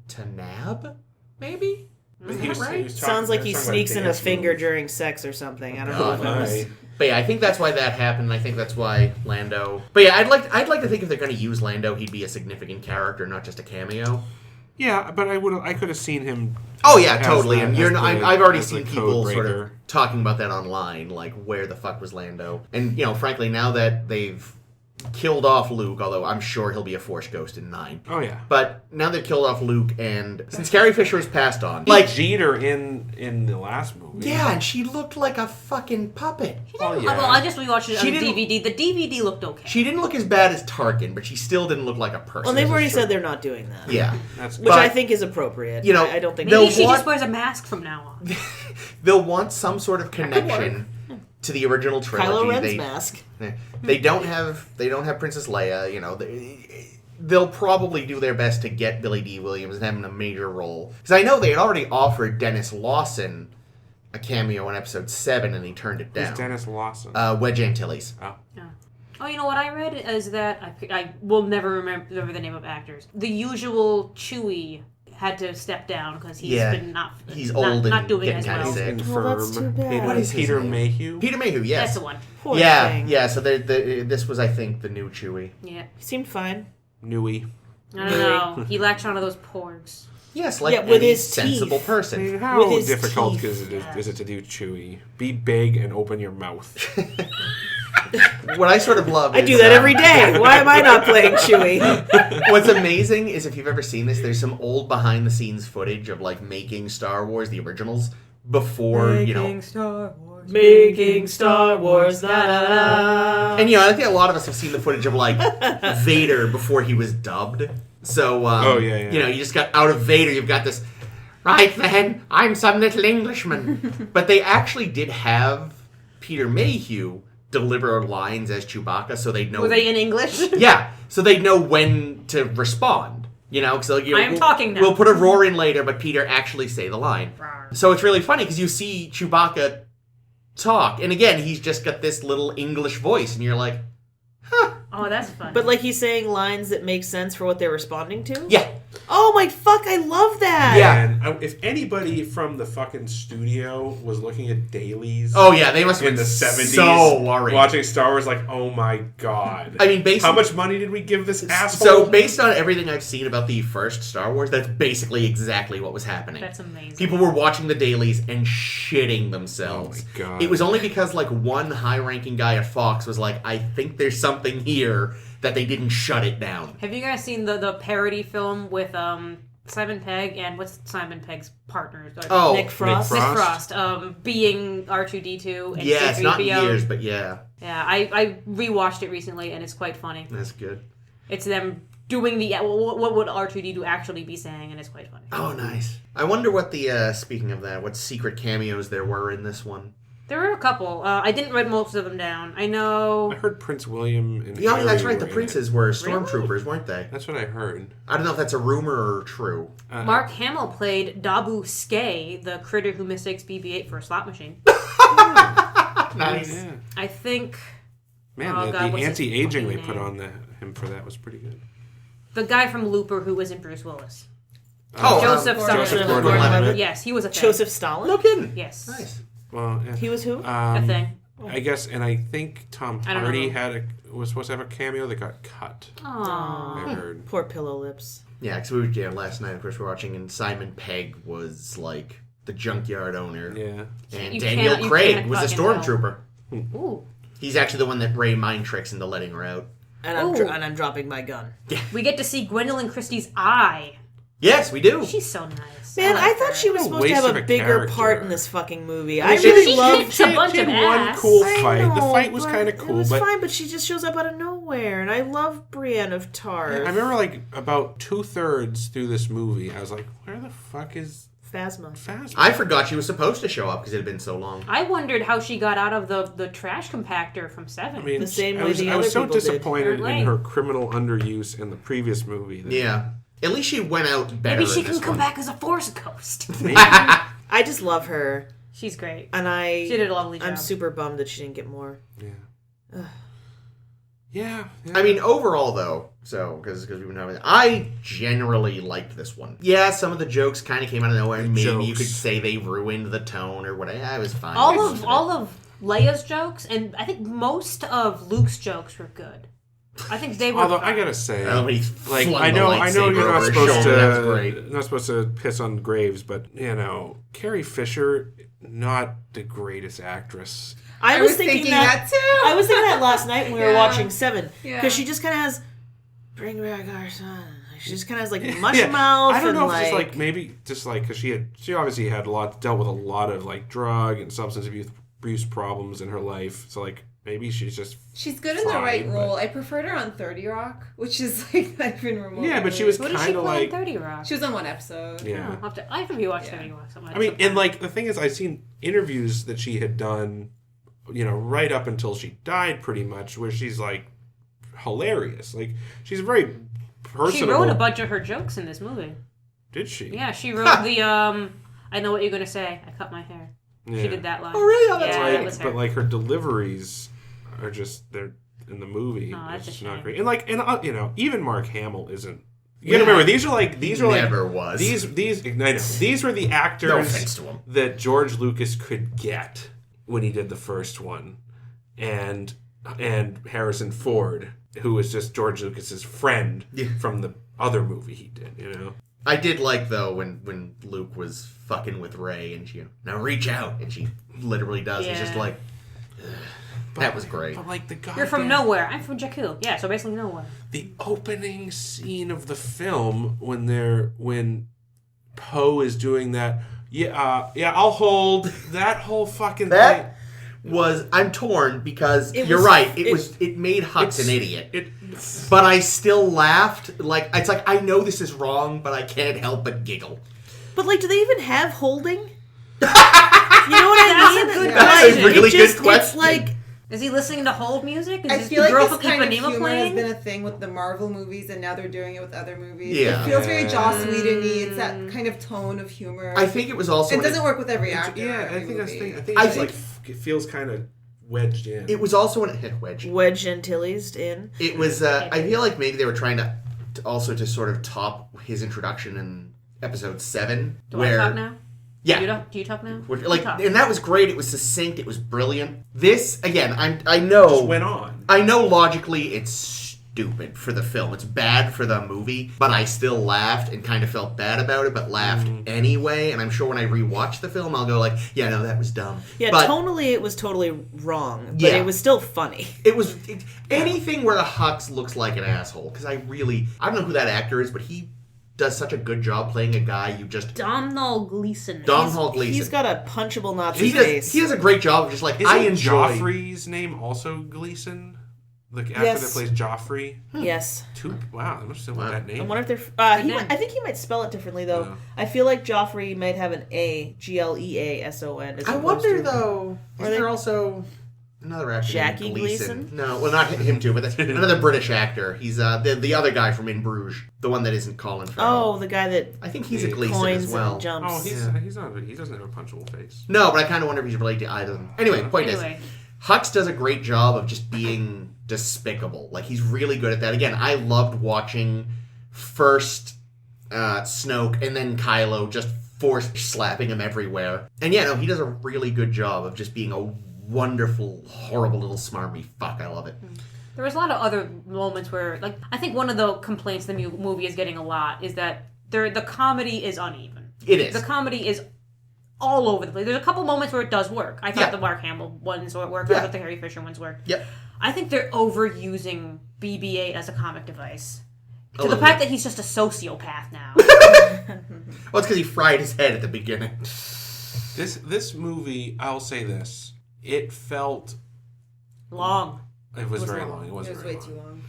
Tanab, maybe? But he was talking- Sounds like he talking about sneaks in a dance finger moves. during sex or something. I don't Oh, know. If it was. Right. But yeah, I think that's why that happened. And I think that's why Lando. But yeah, I'd like to think if they're going to use Lando, he'd be a significant character, not just a cameo. Yeah, but I could have seen him. Oh yeah, as totally. that- And as the- I've already as the seen code people sort of breaker. talking about that online, like where the fuck was Lando? And frankly, now that they've killed off Luke, although I'm sure he'll be a Force ghost in 9. Oh yeah. But now they've killed off Luke, and since Carrie Fisher has passed on, Like like Jeter in the last movie. yeah, and she looked like a fucking puppet. Oh, Well, yeah. I just rewatched it She on didn't- DVD. The DVD looked okay. She didn't look as bad as Tarkin, but she still didn't look like a person. Well, they've This already is true. said they're not doing that. Yeah. That's Which But- I think is appropriate. You know, I don't think Maybe they'll she want- just wears a mask from now on. They'll want some sort of connection to the original trilogy. Kylo Ren's mask. They don't have Princess Leia. They'll probably do their best to get Billy D. Williams and have him in a major role. Because I know they had already offered Dennis Lawson a cameo in Episode 7, and he turned it Who's down. Dennis Lawson. Wedge Antilles. Oh. Oh, you know what I read is that I will never remember the name of actors. The usual Chewie had to step down because he's Yeah. been He's old not and doing getting as kinda well. sick. Infirm. Well, that's too bad. Peter, What is his Peter name? Mayhew? Peter Mayhew, yes. That's the one. Poor yeah, thing. yeah. So this was, I think, the new Chewie. Yeah. He seemed fine. Newey. I don't know. He latched onto those porgs. Yes, like Yeah, with any his sensible teeth. I person. mean, how With his difficult teeth. is it to do Chewy? Be big and open your mouth. What I sort of love I is, do that every day. Why am I not playing Chewie? What's amazing is if you've ever seen this, there's some old behind-the-scenes footage of like making Star Wars, the originals, before Star Wars. Making Star Wars. Da, da, da. And I think a lot of us have seen the footage of like Vader before he was dubbed. So Oh, yeah. you just got out of Vader. You've got this. Right then, I'm some little Englishman. But they actually did have Peter Mayhew deliver lines as Chewbacca, so they'd know. Were they in English? Yeah, so they'd know when to respond. So I am talking now. We'll put a roar in later, but Peter actually say the line. So it's really funny because you see Chewbacca talk, and again, he's just got this little English voice, and you're like, Oh, that's fun. But like he's saying lines that make sense for what they're responding to? yeah, Oh my fuck, I love that. Yeah. And if anybody from the fucking studio was looking at dailies oh yeah, they must have in been the 70s so worried. watching Star Wars, like, oh my god. I mean, basically, How much money did we give this asshole? So based on everything I've seen about the first Star Wars, that's basically exactly what was happening. That's amazing. People were watching the dailies and shitting themselves. Oh my God. It was only because like one high-ranking guy at Fox was like, I think there's something here, that they didn't shut it down. Have you guys seen the parody film with Simon Pegg and what's Simon Pegg's partner? Oh, Nick Frost. Nick Frost. Being R2D2 and Yeah, it's not in C-3PO. years, but yeah, Yeah, I rewatched it recently and it's quite funny. that's good. It's them doing what would R2D2 actually be saying, and it's quite funny. Oh, nice. I wonder what the, speaking of that, what secret cameos there were in this one. There were a couple. I didn't write most of them down. I know. I heard Prince William and Yeah, Harry that's right, were the in princes it. were stormtroopers, weren't they? That's what I heard. I don't know if that's a rumor or true. Mark Hamill played Dabu Skay, the critter who mistakes BB-8 for a slot machine. Nice. Yeah. I think Man, Oh, the God, what's his anti-aging they fucking put name? on him for that was pretty good. the guy from Looper who was in Bruce Willis. Oh, Joseph Joseph Stalin. Gordon-Levitt. Yes, he was a thing. Joseph Stalin? No kidding. Yes. Nice. Well, yeah. He was who? A thing. I guess, and I think Tom I don't Hardy know. was supposed to have a cameo that got cut. Aww. I heard. Poor pillow lips. Yeah, because we were last night, of course, we were watching, and Simon Pegg was like the junkyard owner. Yeah. And You Daniel can't Craig was a fucking stormtrooper. Ooh. He's actually the one that Rey mind tricks into letting her out. And I'm dropping my gun. We get to see Gwendolyn Christie's eye. Yes, we do. She's so nice. Man, like I thought her. she was What a supposed to waste have of a a bigger character. part in this fucking movie. Well, I she really loved- loved. she a bunch she of had one ass. cool I fight. The know, fight was but kind of cool, It was but fine, but she just shows up out of nowhere, and I love Brienne of Tarth. I remember like about 2/3 through this movie, I was like, "Where the fuck is Phasma. Phasma?" I forgot she was supposed to show up because it had been so long. I wondered how she got out of the trash compactor from 7. I mean, The same I way was, the I was other so people did. disappointed Right. in her criminal underuse in the previous movie. that- Yeah. At least she went out better. Maybe she in can this come one. back as a Force ghost. I just love her, She's great. and She did a lovely job. I'm super bummed that she didn't get more. Yeah. I mean, overall, though, because we've been having, I generally liked this one. Yeah, some of the jokes kind of came out of nowhere. Maybe you jokes. could say they ruined the tone or whatever. I was fine. all with of Leia's jokes, and I think most of Luke's jokes were good. I think they were. Although fine. I gotta say, it. When he like flung I the know lightsaber you're not over his supposed shoulder, that was great. to not supposed to piss on Graves, but you know, Carrie Fisher, not the greatest actress. I was thinking that too. I was thinking that last night when we were Yeah. watching 7, Yeah. because she just kind of has "Bring back our son." She just kind of has like mush mouth. I don't know and, if it's just like maybe just like because she obviously had dealt with a lot of like drug and substance abuse problems in her life, so like maybe she's just She's good in the fine, right but- role. I preferred her on 30 Rock, which is like not even remotely. Yeah, but she was What did she kind of play like on 30 Rock? She was on one episode. yeah. I have to rewatch 30 Rock. I mean, and like the thing is, I've seen interviews that she had done, you know, right up until she died, pretty much, where she's like hilarious. Like she's very personable. she wrote a bunch of her jokes in this movie. Did she? Yeah, she wrote the I know what you're gonna say. I cut my hair. Yeah. She did that line. Oh, really? Oh, that's yeah, right. that was her. But like her deliveries are just they're in the movie. Oh, that's it's a not shame. great. And like you know, even Mark Hamill isn't. You gotta remember these are Never like was. these I know these were the No actors offense to him. that George Lucas could get when he did the first one, and Harrison Ford, who was just George Lucas's friend from the other movie he did. You know. I did like, though, when Luke was fucking with Rey and she, now reach out, and she literally does. It's just Yeah. like, that was great. But like the goddamn, You're from nowhere. I'm from Jakku. Yeah, so basically nowhere. the opening scene of the film when Poe is doing that. Yeah, I'll hold that whole fucking thing. That was, I'm torn because It you're was- right. It made Hux an idiot. But I still laughed. Like, it's like, I know this is wrong, but I can't help but giggle. But like, do they even have holding? You know what I mean? That's a good That's question. a really It just- good question. It's like Is he listening to hold music? Is I this feel the like girl this from kind of Ipanema humor playing? has been a thing with the Marvel movies, and now they're doing it with other movies. Yeah. It feels very Joss Mm. Whedon-y. It's that kind of tone of humor. I think it was also... it doesn't work with every actor. Yeah, or every I think that's the movie. thing. I think I it's think- like it feels kind of wedged in. It was also an hit wedge. Wedge Antilles in. It was. I feel like maybe they were trying to also to sort of top his introduction in episode 7, Do where I talk now? yeah, Do you talk now? Which, You like, talk. and that was great. It was succinct. It was brilliant. This again, I know. just went on. I know logically it's stupid for the film. It's bad for the movie, but I still laughed and kind of felt bad about it, but laughed anyway. And I'm sure when I rewatch the film, I'll go like, yeah, no, that was dumb. Yeah, but tonally it was totally wrong, but Yeah. it was still funny. it was anything where Hux looks like an asshole. Because I don't know who that actor is, but he does such a good job playing a guy you just... Domhnall Gleeson. Domhnall Gleeson. He's got a punchable Nazi He face. does a great job of just like, I Isn't enjoy... Joffrey's name also Gleason? The actor Yes. that plays Joffrey? Yes. Wow, I must have Wow. that name. I wonder if they're. I think he might spell it differently though. Yeah. I feel like Joffrey might have an A, Gleason. as I opposed wonder to- though, Are is they- there also another actor Jackie named Gleason? No, well not him too, but that's another British actor. He's the other guy from In Bruges, the one that isn't Colin Farrell. Oh, the guy that I think he's a He Gleason coins as well. and jumps. Oh, Yeah. he's not. He doesn't have a punchable face. No, but I kind of wonder if he's related to either of them. Anyway, point Anyway. is, Hux does a great job of just being despicable. Like, he's really good at that. Again, I loved watching first Snoke and then Kylo just force slapping him everywhere. And yeah, no, he does a really good job of just being a wonderful, horrible little smarmy fuck. I love it. There was a lot of other moments where, like, I think one of the complaints the movie is getting a lot is that the comedy is uneven. It is. The comedy is all over the place. There's a couple moments where it does work. I thought the Mark Hamill ones worked. I thought the Harry Fisher ones worked. Yep. I think they're overusing BB-8 as a comic device. To the fact that he's just a sociopath now. Well, it's because he fried his head at the beginning. This movie, I'll say this, it felt Long. It was very long. It was way too long.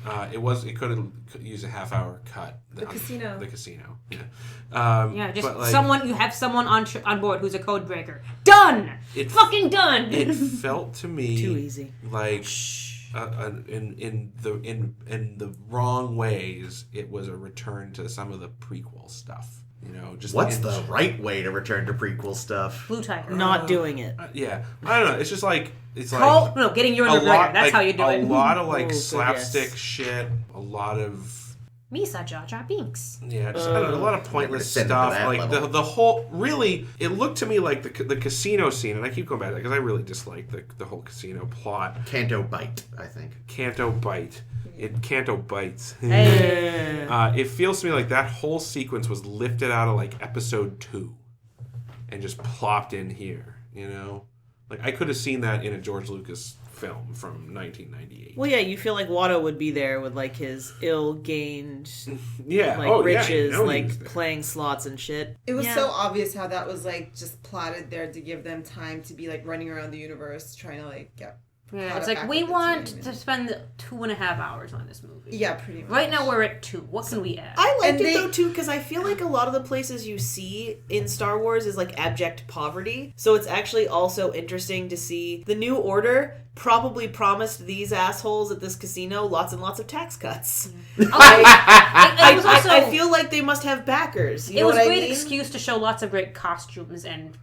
It could have used a half-hour cut. The casino. The casino. Yeah. Just but, like, you have someone on board who's a code breaker. Done. Fucking done. It felt to me Too easy. like in the wrong ways. It was a return to some of the prequel stuff. You know, just what's the right way to return to prequel stuff? Blue Tiger. Not doing it. Yeah, I don't know. It's just like getting you in the McGregor. That's how you do it. A lot of like Oh, slapstick yes. shit. A lot of Misa Jar Jar Binks. yeah, just I don't know, a lot of pointless Never descended to stuff. that Like level. the whole really, it looked to me like the casino scene, and I keep going back to that because I really dislike the whole casino plot. Canto Bite, I think. Canto Bite. Canto Bites. Hey. It feels to me like that whole sequence was lifted out of like episode 2 and just plopped in here, you know? Like I could have seen that in a George Lucas film from 1998. Well, yeah, you feel like Watto would be there with like his ill-gained Yeah. like Yeah, riches, you know he was like there. playing slots and shit. It was Yeah. so obvious how that was like just plotted there to give them time to be like running around the universe trying to like get. Yeah, caught it's up like back we with the want team to and- spend 2.5 hours on this movie. Yeah, pretty much. Right now we're at 2. What can we add? I liked And it though too because I feel like a lot of the places you see in Star Wars is like abject poverty. So it's actually also interesting to see the New Order probably promised these assholes at this casino lots and lots of tax cuts. It was also, I feel like they must have backers. You it know was what a I great mean? excuse to show lots of great costumes and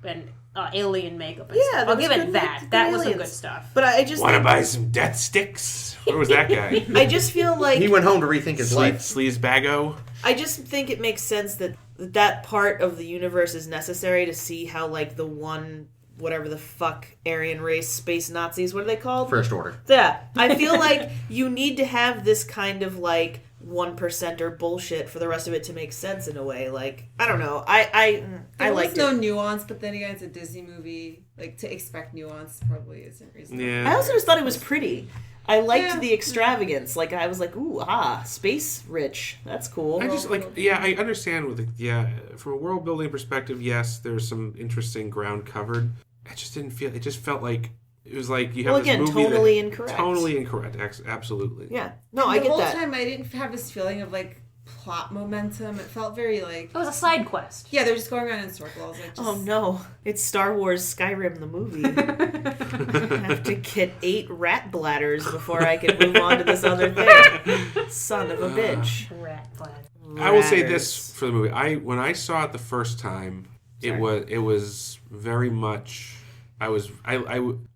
alien makeup. And Yeah, stuff. that I'll was give it good, that. good That was some aliens. good stuff. But I just Want to think- buy some death sticks? Where was that guy? I just feel like He went home to rethink his life. Sleazebago? I just think it makes sense that that part of the universe is necessary to see how like the one whatever the fuck Aryan race space Nazis, what are they called? First Order. Yeah. I feel like you need to have this kind of like 1%er bullshit for the rest of it to make sense in a way. Like, I don't know. I There was liked no it. nuance, but then again, it's a Disney movie. Like, to expect nuance probably isn't reasonable. Yeah. I also just thought it was pretty. I liked Yeah. the extravagance. Like, I was like, ooh, space rich. That's cool. I just like, yeah, I understand with from a world building perspective, yes, there's some interesting ground covered. I just didn't feel, it just felt like, it was like you have Well, this again, movie tonally that, incorrect. Totally incorrect, absolutely. Yeah. No, And I the get whole that. time I didn't have this feeling of like plot momentum. It felt very like It was a side quest. yeah, they're just going around in circles. Like, just, Oh no, it's Star Wars Skyrim the movie. I have to get 8 rat bladders before I can move on to this other thing. Son of a bitch. Rat flag. I will say Ratters. this for the movie. When I saw it the first time, it was very much I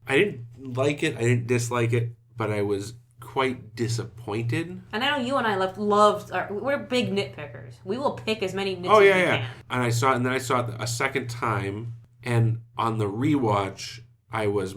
didn't like it, I didn't dislike it, but I was quite disappointed. And I know you and I we're big nitpickers. We will pick as many nits Oh as yeah, we yeah. can. And then I saw it a second time, and on the rewatch, I was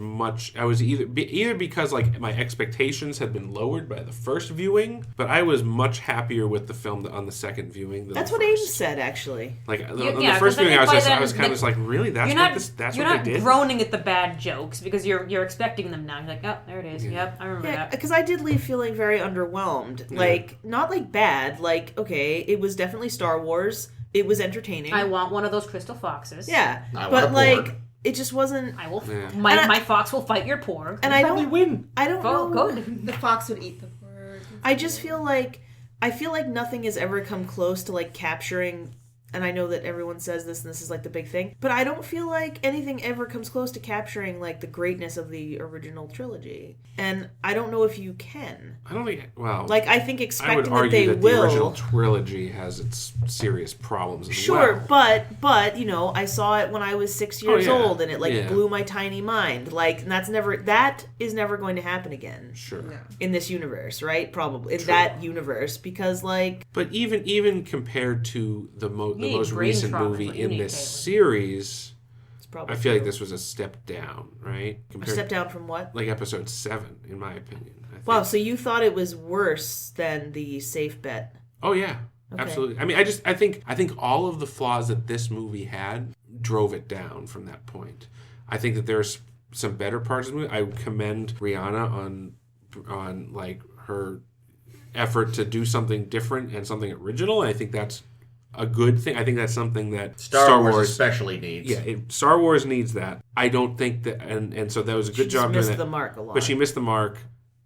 either because like my expectations had been lowered by the first viewing, but I was much happier with the film on the second viewing. Than That's the what Ames first. said, actually. Like Yeah, on the 'cause first I viewing, think I by was then, kind of just like, really, that's you're what not, that's you're what not they did. groaning at the bad jokes because you're expecting them now. You're like, oh, there it is. Yep, I remember Yeah, that. because I did leave feeling very underwhelmed. Like, not like bad. Like, okay, it was definitely Star Wars. It was entertaining. I want one of those crystal foxes. Yeah, I want but a like, porg. it just wasn't. I will. Yeah. My fox will fight your porg. And I Probably don't win. I don't Oh, know. good. the fox would eat the bird. I just feel like nothing has ever come close to like capturing, and I know that everyone says this and this is like the big thing, but I don't feel like anything ever comes close to capturing like the greatness of the original trilogy. And I don't know if you can. I don't think. Well, Like, I think I would expecting that argue they that the original will. trilogy has its serious problems as Sure, well. but you know, I saw it when I was 6 years yeah. old, and it like Yeah. blew my tiny mind. Like, and that is never going to happen again Sure. No. in this universe, right? Probably in that universe, because like. But even compared to the most need recent brain trauma movie is what you in need, this Caitlin. series, probably. I feel like true. this was a step down, right? A step down from what? Like episode 7, in my opinion. I think. Wow, so you thought it was worse than the safe bet? Oh yeah, Okay. absolutely. I mean, I think all of the flaws that this movie had drove it down from that point. I think that there's some better parts of the movie. I commend Rihanna on like her effort to do something different and something original. And I think that's a good thing. I think that's something that Star Wars especially needs. Yeah, Star Wars needs that. I don't think that, and so that was a good job doing missed that. the mark a lot. But she missed the mark.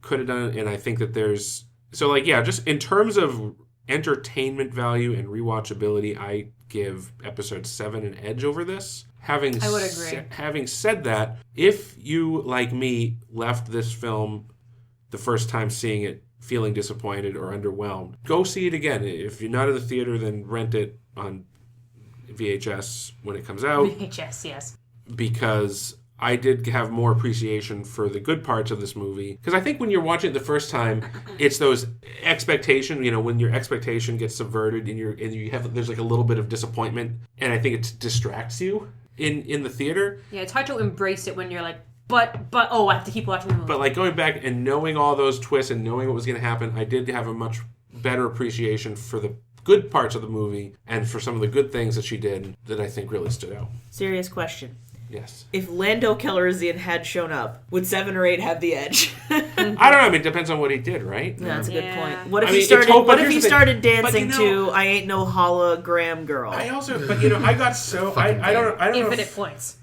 Could have done it, and I think that there's just in terms of entertainment value and rewatchability, I give episode 7 an edge over this. I would agree. Having said that, if you, like me, left this film the first time seeing it feeling disappointed or underwhelmed, go see it again. If you're not in the theater, then rent it on VHS when it comes out. VHS, yes. Because I did have more appreciation for the good parts of this movie. Because I think when you're watching it the first time, it's those expectations, when your expectation gets subverted and there's like a little bit of disappointment, and I think it distracts you in the theater. Yeah, it's hard to embrace it when you're like, but I have to keep watching the movie. But like going back and knowing all those twists and knowing what was going to happen, I did have a much better appreciation for the good parts of the movie and for some of the good things that she did that I think really stood out. Serious question. Yes. If Lando Calrissian had shown up, would 7 or 8 have the edge? I don't know. I mean, it depends on what he did, right? That's a good Yeah. point. What if I mean, he started? it's hope- but What if here's he the thing. started But dancing to "I Ain't No Hologram Girl"? I got so I don't know. Infinite If, points.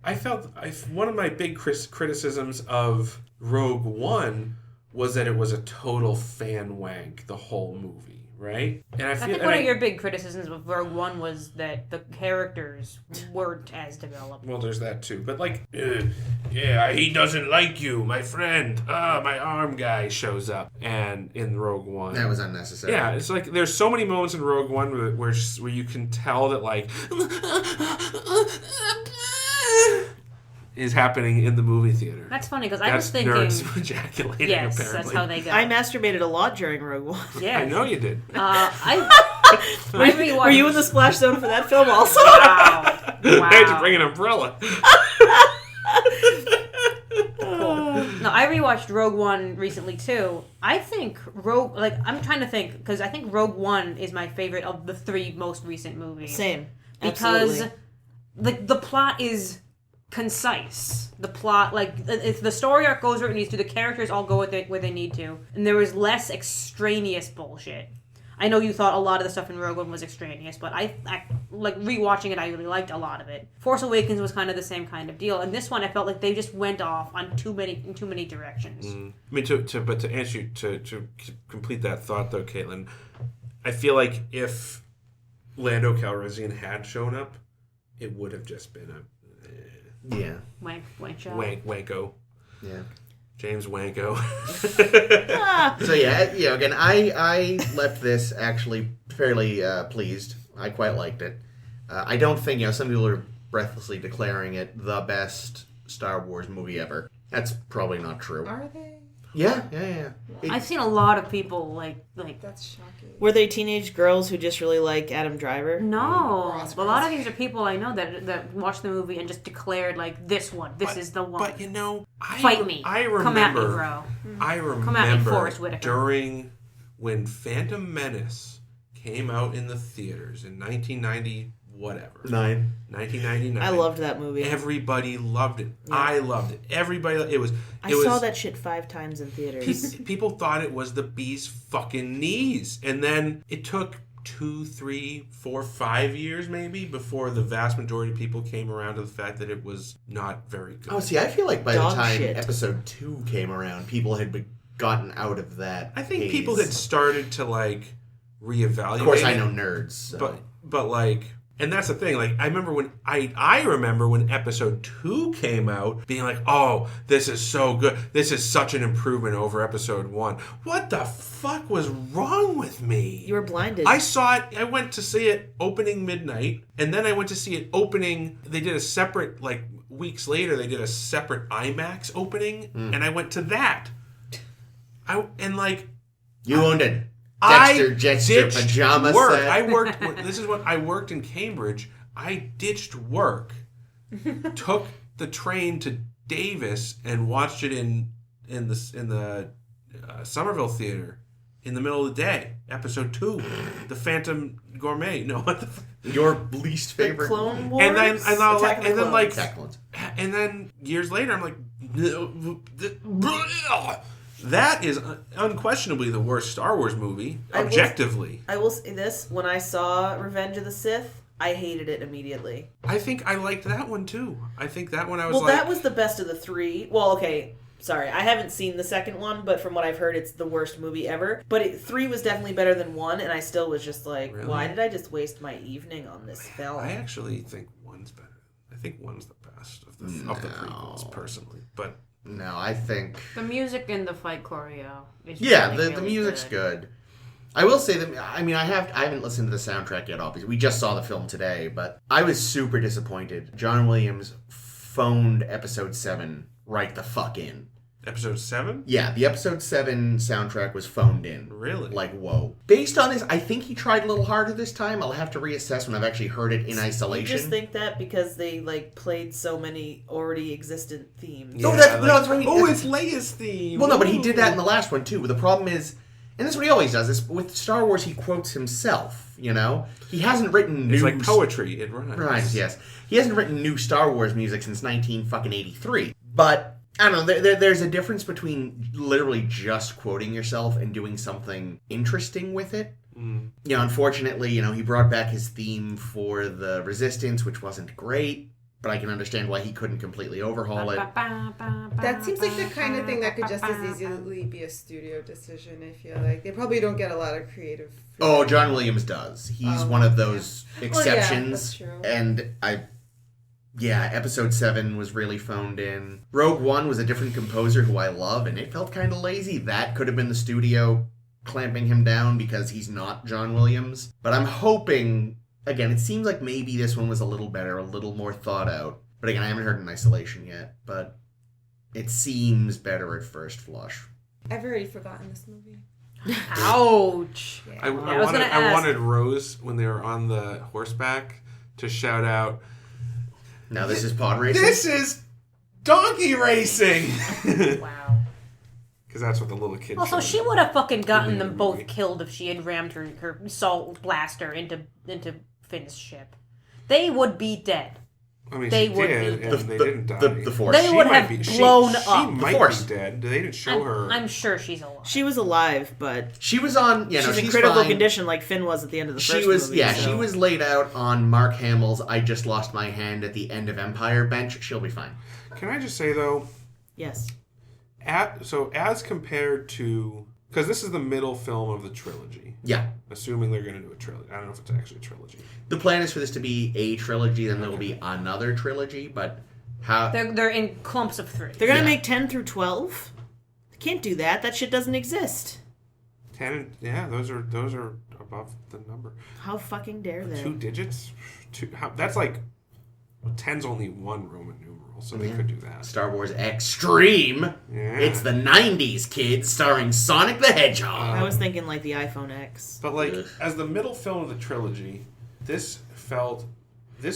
I felt one of my big criticisms of Rogue One was that it was a total fan wank the whole movie, right? And I think one of your big criticisms of Rogue One was that the characters weren't as developed. Well, there's that too. But like, yeah, he doesn't like you, my friend. My arm guy shows up, and in Rogue One, That was unnecessary. yeah, it's like there's so many moments in Rogue One where you can tell that like is happening in the movie theater. That's funny because I was That's thinking. nerds ejaculating. Yes, apparently. that's how they go. I masturbated a lot during Rogue One. Yeah. I know you did. I rewatched. Were you in the splash zone for that film also? Wow. I had to bring an umbrella. No, I rewatched Rogue One recently too. I think I'm trying to think because I think Rogue One is my favorite of the 3 most recent movies. Same. Because Absolutely. the plot is concise. The plot, if the story arc goes where it needs to, the characters all go where they need to, and there was less extraneous bullshit. I know you thought a lot of the stuff in Rogue One was extraneous, but I like rewatching it. I really liked a lot of it. Force Awakens was kind of the same kind of deal, and this one I felt like they just went off on too many directions. I mean, to answer you, to complete that thought though, Caitlin, I feel like if Lando Calrissian had shown up, it would have just been a Yeah. Wank job. wanko. Yeah. James Wanko. So yeah, again, I left this actually fairly pleased. I quite liked it. I don't think, some people are breathlessly declaring it the best Star Wars movie ever. That's probably not true. Are they? Yeah. I've seen a lot of people like That's shocking. Were they teenage girls who just really like Adam Driver? no. A lot of these are people I know that watched the movie and just declared this is the one. But Fight me. I remember. Come at me, bro. I Come at me, remember Forrest Whitaker. during when Phantom Menace came out in the theaters in 1990, whatever. 1999. I loved that movie. Everybody loved it. Yeah. I loved it. Everybody. I saw that shit 5 times in theaters. People thought it was the bee's fucking knees, and then it took 2, 3, 4, 5 years maybe before the vast majority of people came around to the fact that it was not very good. Oh, see, I feel like by the Dog time shit. episode 2 came around, people had gotten out of that. I think haze. people had started to reevaluate. Of course, I it, know nerds. So. but and that's the thing. I remember when I remember when episode 2 came out, being like, "Oh, this is so good. This is such an improvement over episode 1." What the fuck was wrong with me? You were blinded. I saw it. I went to see it opening midnight, and then I went to see it opening. They did a separate weeks later. They did a separate IMAX opening, and I went to that. You owned a Dexter ditched pajama work. set. I worked. This is what I worked in Cambridge. I ditched work took the train to Davis and watched it in the Somerville Theater in the middle of the day. Episode 2, The Phantom Gourmet. No, what the Your least The favorite Clone Wars? and then Attack of the Clones. Clones. years later, I'm like, that is unquestionably the worst Star Wars movie, objectively. I will say this: when I saw Revenge of the Sith, I hated it immediately. I think I liked that one too. I think that one I was Well, like, that was the best of the 3. Well, okay. Sorry, I haven't seen the second one, but from what I've heard, it's the worst movie ever. But 3 was definitely better than 1, and I still was just like, Really? why did I just waste my evening on this film? I actually think 1's better. I think 1's the best of the prequels, personally. But No, I think... The music and the fight choreo is Yeah, really, the really music's good. I will say that, I mean, I haven't listened to the soundtrack yet, obviously. We just saw the film today, but I was super disappointed. John Williams phoned Episode 7 right the fuck in. Episode 7? Yeah, the Episode 7 soundtrack was phoned in. Really? Like, whoa. Based on this, I think he tried a little harder this time. I'll have to reassess when I've actually heard it in isolation. You just think that because they played so many already existent themes. No, that's what I mean. Oh, it's Leia's theme. Well, no, but he did that in the last one, too. But the problem is, and that's what he always does, is with Star Wars, he quotes himself, you know? He hasn't written new... It's like poetry. It rhymes. Rhymes, yes. He hasn't written new Star Wars music since 1983. But... I don't know, there's a difference between literally just quoting yourself and doing something interesting with it. Mm. You know, unfortunately, he brought back his theme for the Resistance, which wasn't great, but I can understand why he couldn't completely overhaul it. That seems like the kind of thing that could just as easily be a studio decision, I feel like. They probably don't get a lot of creative... Oh, John Williams does. He's one of those exceptions. Well, yeah, that's true. And Yeah, Episode 7 was really phoned in. Rogue One was a different composer who I love, and it felt kind of lazy. That could have been the studio clamping him down because he's not John Williams. But I'm hoping, again, it seems like maybe this one was a little better, a little more thought out. But again, I haven't heard it in isolation yet, but it seems better at first flush. I've already forgotten this movie. Ouch. Yeah. I wanted Rose, when they were on the horseback, to shout out, Now this is pod racing? "This is donkey racing!" Wow. Because that's what the little kid Also, showed she me. would have fucking gotten Yeah, them both movie. killed if she had rammed her salt blaster into Finn's ship. They would be dead. I mean, they she would did, be- and they didn't die. The Force. They would have blown she up. might Force. be dead. They didn't show her. I'm sure she's alive. She was alive, but She was on... Yeah, she's no, in critical fine. condition like Finn was at the end of the first movie. Yeah, so. she was laid out on Mark Hamill's I Just Lost My Hand at the End of Empire bench. She'll be fine. Can I just say, though, Yes. as compared to... Because this is the middle film of the trilogy. Yeah. Assuming they're going to do a trilogy. I don't know if it's actually a trilogy. The plan is for this to be a trilogy, then there will be another trilogy, but how... They're in clumps of 3. They're gonna Yeah. make 10 through 12? They can't do that. That shit doesn't exist. 10, yeah, those are above the number. How fucking dare they? 2 digits? That's like... 10's only one Roman numeral, so they could do that. Star Wars Extreme. Yeah. It's the 90s, kids, starring Sonic the Hedgehog. I was thinking like the iPhone X. But like, as the middle film of the trilogy, this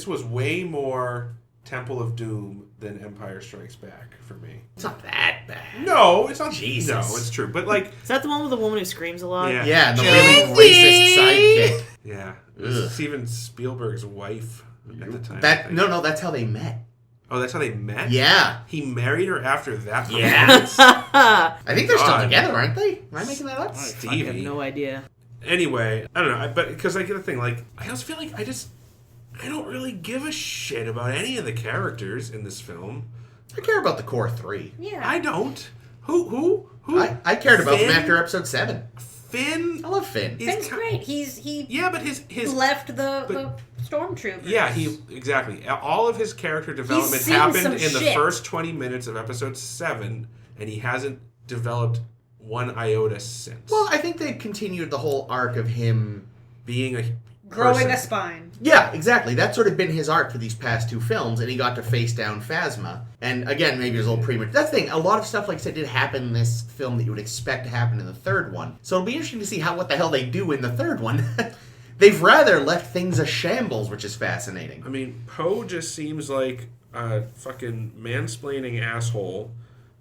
was way more Temple of Doom than Empire Strikes Back for me. It's not that bad. No, it's not. Jesus. No, it's true. But like, Is that the one with the woman who screams a lot? Yeah. Yeah, and the really racist sidekick. yeah, it was Ugh. Steven Spielberg's wife at the time. I That think. no, that's how they met. Oh, that's how they met. Yeah. He married her after that. Yeah. performance? I think they're still God. together, aren't they? Am I making that up? I have Stevie. no idea. Anyway, I don't know, but because I get the thing, like, I also feel like I don't really give a shit about any of the characters in this film. I care about the core 3. Yeah. I don't. Who? I cared about them Finn? after Episode 7. Finn. I love Finn. is Finn's ki- great. He Yeah, but his left the stormtroopers. yeah, exactly. All of his character development seen happened some in the shit. first 20 minutes of Episode 7, and he hasn't developed one iota since. Well, I think they continued the whole arc of him... Being a growing person. a spine. Yeah, exactly. That's sort of been his arc for these past 2 films, and he got to face down Phasma. And again, maybe it was a little premature. That's the thing. A lot of stuff, like I said, did happen in this film that you would expect to happen in the third one. So it'll be interesting to see what the hell they do in the third one. They've rather left things a shambles, which is fascinating. I mean, Poe just seems like fucking mansplaining asshole.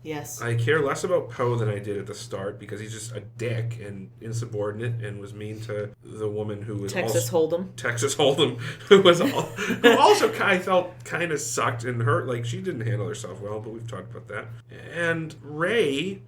Yes. I care less about Poe than I did at the start because he's just a dick and insubordinate and was mean to the woman who was Texas Hold'em, who was who also I felt kind of sucked and hurt. Like, she didn't handle herself well, but we've talked about that. And Rey,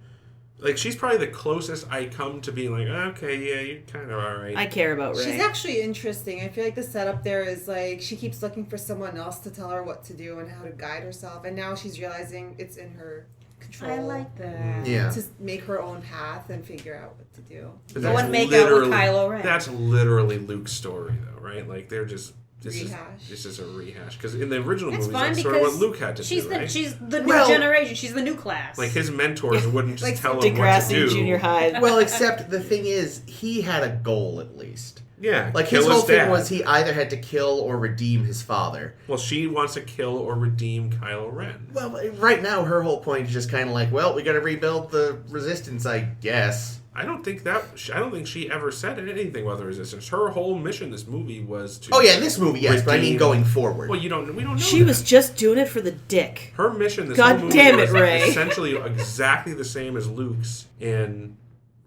like, she's probably the closest I come to being like, okay, yeah, you're kind of all right. I care about Rey. She's actually interesting. I feel like the setup there is like she keeps looking for someone else to tell her what to do and how to guide herself, and now she's realizing it's in her control. I like that. Yeah. To make her own path and figure out what to do. Go and make out with Kylo Ren. That's literally Luke's story, though, right? Like, they're just... This Rehash. is a rehash. Because in the original That's movies, fine that's sort of what because Luke had to do, right? She's the new generation. She's the new class. Like, his mentors wouldn't just Like tell him what to Degrassi, do. Junior High. Well, except the thing is, he had a goal at least. Yeah, Like, kill his whole thing dad. was he either had to kill or redeem his father. Well, she wants to kill or redeem Kylo Ren. Well, right now, her whole point is just kind of like, well, we got to rebuild the Resistance, I guess. I don't think she ever said anything about the Resistance. Her whole mission in this movie was to... Oh, yeah, in this movie, yes, but I mean redeem- going forward. Well, we don't know She that. was just doing it for the dick. Her mission this God whole movie damn it, was Rey. essentially exactly the same as Luke's in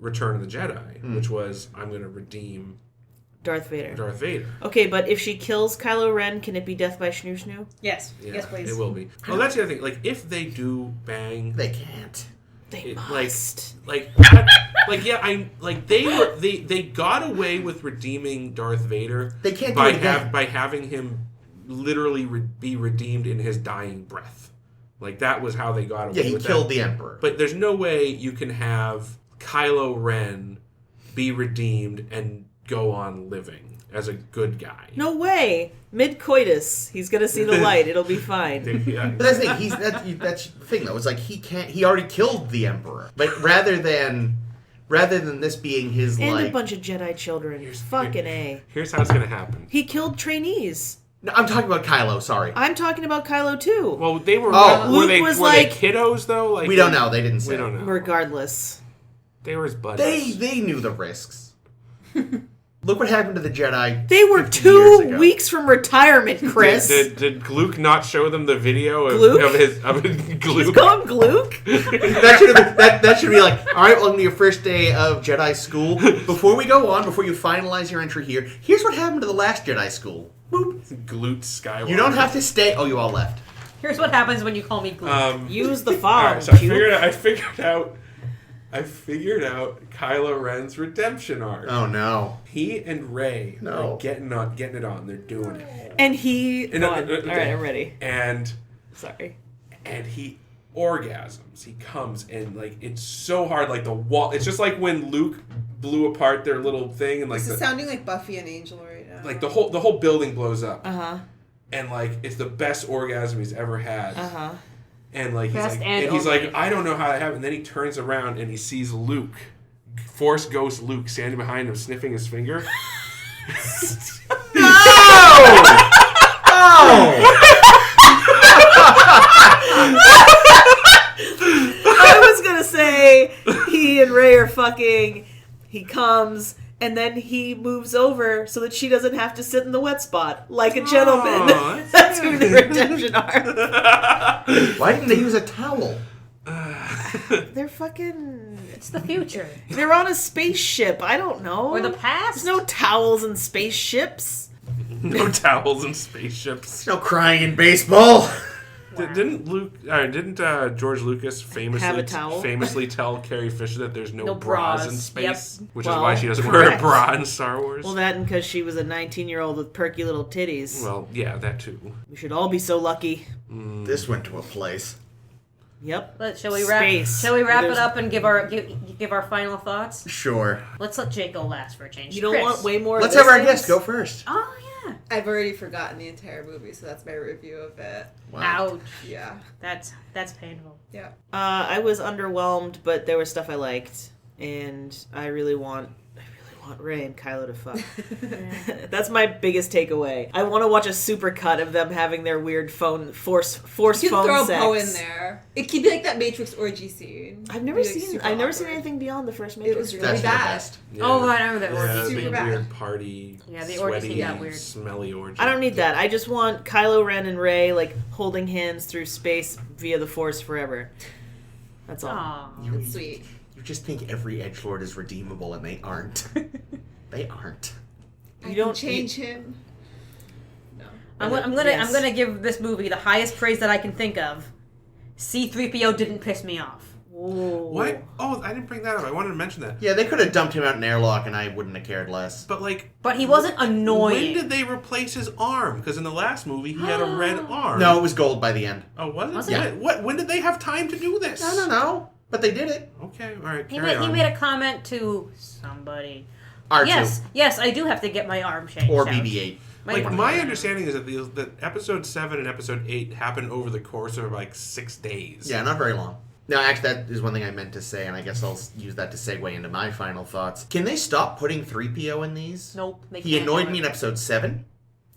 Return of the Jedi, which was, I'm going to redeem Darth Vader. Darth Vader. Okay, but if she kills Kylo Ren, can it be death by Schnoo Schnoo? yes, Yeah, yes, please. It will be. Well, that's the other thing. Like, if they do bang... They can't. They Like, must. they got away with redeeming Darth Vader. They can't do by it again. by having him literally be redeemed in his dying breath. Like, that was how they got away Yeah, he with killed that. the Emperor. But there's no way you can have Kylo Ren be redeemed and go on living as a good guy. No way. Mid-coitus, he's gonna see the light. It'll be fine. Yeah. But that's the thing. That's the thing, though. It's like he already killed the Emperor. But rather than this being his And like, a bunch of Jedi children. Fucking A. Here's how it's going to happen. He killed trainees. no, I'm talking about Kylo. Sorry, I'm talking about Kylo too. Well, they were. Oh. were Luke they was were like- they kiddos though? Like, we don't know. They didn't say. We don't know. Regardless. They were his buddies. They knew the risks. Look what happened to the Jedi. They were 50 years 2 ago. weeks from retirement, Chris. Did Luke not show them the video of Gluke? his Gluke? Call him Gluke? That should be like, all right, welcome to your first day of Jedi school. Before we go on, before you finalize your entry here, here's what happened to the last Jedi school. Boop. Glute Skywalker. You don't have to stay. Oh, you all left. Here's what happens when you call me glue. Use the All fog. right, so I figured out Kylo Ren's redemption arc. Oh no. He and Rey No. are getting it on. They're doing it. And he... And, Go on. All right, I'm ready. And Sorry. he orgasms. He comes and like it's so hard. Like the wall. It's just like when Luke blew apart their little thing and like This is sounding like Buffy and Angel right now. like the whole building blows up. Uh-huh. And like it's the best orgasm he's ever had. Uh-huh. And like Best he's and like only. I don't know how that happened. And then he turns around and he sees Luke, Force Ghost Luke, standing behind him, sniffing his finger. I was gonna say he and Rey are fucking. He comes and then he moves over so that she doesn't have to sit in the wet spot like a gentleman. Aw, That's who the redemption are. Why didn't they use a towel? They're fucking. It's the future. They're on a spaceship. I don't know. Or the past. There's no towels in spaceships. No towels and spaceships. No crying in baseball. Didn't George Lucas Have a towel? famously tell Carrie Fisher that there's no No bras in bras. space, Yep. which Well, is why she doesn't wear a correct. bra in Star Wars? Well, that and because she was a 19-year-old with perky little titties. Well, yeah, that too. We should all be so lucky. This went to a place. Yep. But shall we wrap? Space. Shall we wrap There's- it up and give our final thoughts? Sure. Let's let Jake go last for a change. You don't Chris. want way more. Let's of have our those guest things? go first. Oh yeah. I've already forgotten the entire movie, so that's my review of it. Ouch. Yeah. That's painful. Yeah. I was underwhelmed, but there was stuff I liked, and I really want want Rey and Kylo to fuck. That's my biggest takeaway. I want to watch a super cut of them having their weird force phone You can throw sex. Poe in there. It could be like that Matrix orgy scene. I've never It'd be, like, seen. super I've never seen awkward. anything beyond the first Matrix. It was really That's the bad. best. Yeah. Oh, I remember that Yeah, orgy. the Super big bad. weird party. Yeah, the orgy sweaty, scene got weird. Smelly orgy. I don't need that. I just want Kylo Ren and Rey like holding hands through space via the Force forever. That's all. Aw. That's sweet. You just think every edgelord is redeemable, and they aren't. They aren't. You don't change him. No. I'm Yes. gonna give this movie the highest praise that I can think of. C-3PO didn't piss me off. Ooh. What? Oh, I didn't bring that up. I wanted to mention that. Yeah, they could have dumped him out in airlock, and I wouldn't have cared less. But like, But he wasn't annoying. when did they replace his arm? Because in the last movie, he had a red arm. No, it was gold by the end. Oh, was it? Was it? Yeah. What? When did they have time to do this? No. But they did it. Okay, all right. He carry on. made a comment to somebody. R2. Yes, I do have to get my arm changed. Or out. BB-8. Like, my understanding is that episode 7 and episode 8 happened over the course of like 6 days. Yeah, not very long. No, actually, that is one thing I meant to say, and I guess I'll use that to segue into my final thoughts. Can they stop putting 3PO in these? Nope. They He can't annoyed do me it. in episode 7.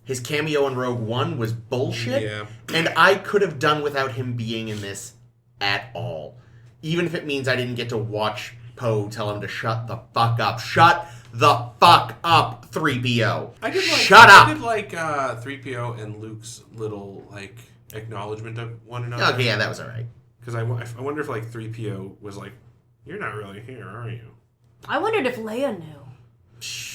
His cameo in Rogue One was bullshit. Yeah. And I could have done without him being in this at all. Even if it means I didn't get to watch Poe tell him to shut the fuck up. Shut the fuck up, 3PO. I did like, Shut up! I did like 3PO and Luke's little like acknowledgement of one another. Okay, yeah, that was alright. Because I wonder if like 3PO was like, "You're not really here, are you?" I wondered if Leia knew.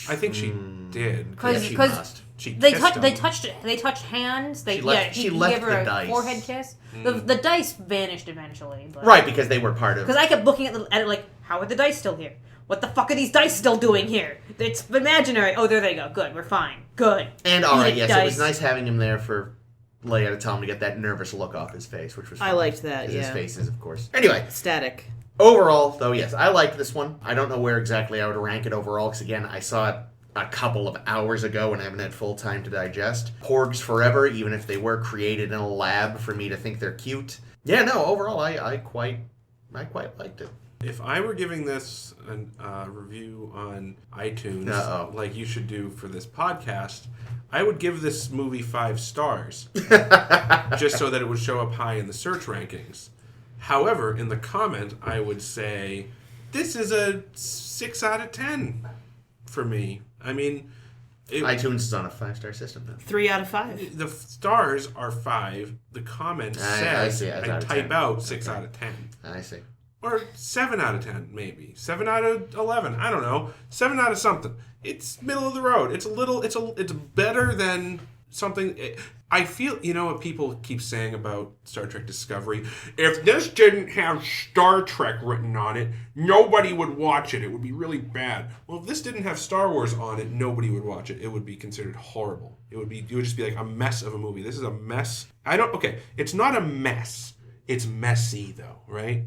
I think she did. Yeah, she Because must. She they kissed him. they touched hands. They She he left gave her the a dice. forehead kiss. The dice vanished eventually. But, Right, because they were part of... Because I kept looking at it like, how are the dice still here? What the fuck are these dice still doing here? It's imaginary. Oh, there they go. Good, we're fine. Good. And alright, Eat yes, dice. it was nice having him there for Leia to tell him to get that nervous look off his face, which was I fun. liked that, 'Cause yeah. His face is, of course. Anyway, Static. overall, though, yes, I liked this one. I don't know where exactly I would rank it overall, because again, I saw it a couple of hours ago and I haven't had full time to digest. Porgs forever, even if they were created in a lab for me to think they're cute. Yeah, no, overall, I quite liked it. If I were giving this a review on iTunes, Uh-oh. like you should do for this podcast, I would give this movie 5 stars, just so that it would show up high in the search rankings. However, in the comment, I would say this is a 6 out of 10 for me. I mean, iTunes is on a 5-star system, though. 3 out of 5. the stars are 5. The comment I says see, as I out of type 10. out 6 Okay. out of 10. I see. Or 7 out of 10, maybe. 7 out of 11. I don't know. 7 out of something. It's middle of the road. It's better than something. I feel, you know what people keep saying about Star Trek Discovery? If this didn't have Star Trek written on it, nobody would watch it. It would be really bad. Well, if this didn't have Star Wars on it, nobody would watch it. It would be considered horrible. It would just be like a mess of a movie. This is a mess. It's not a mess. It's messy, though, right?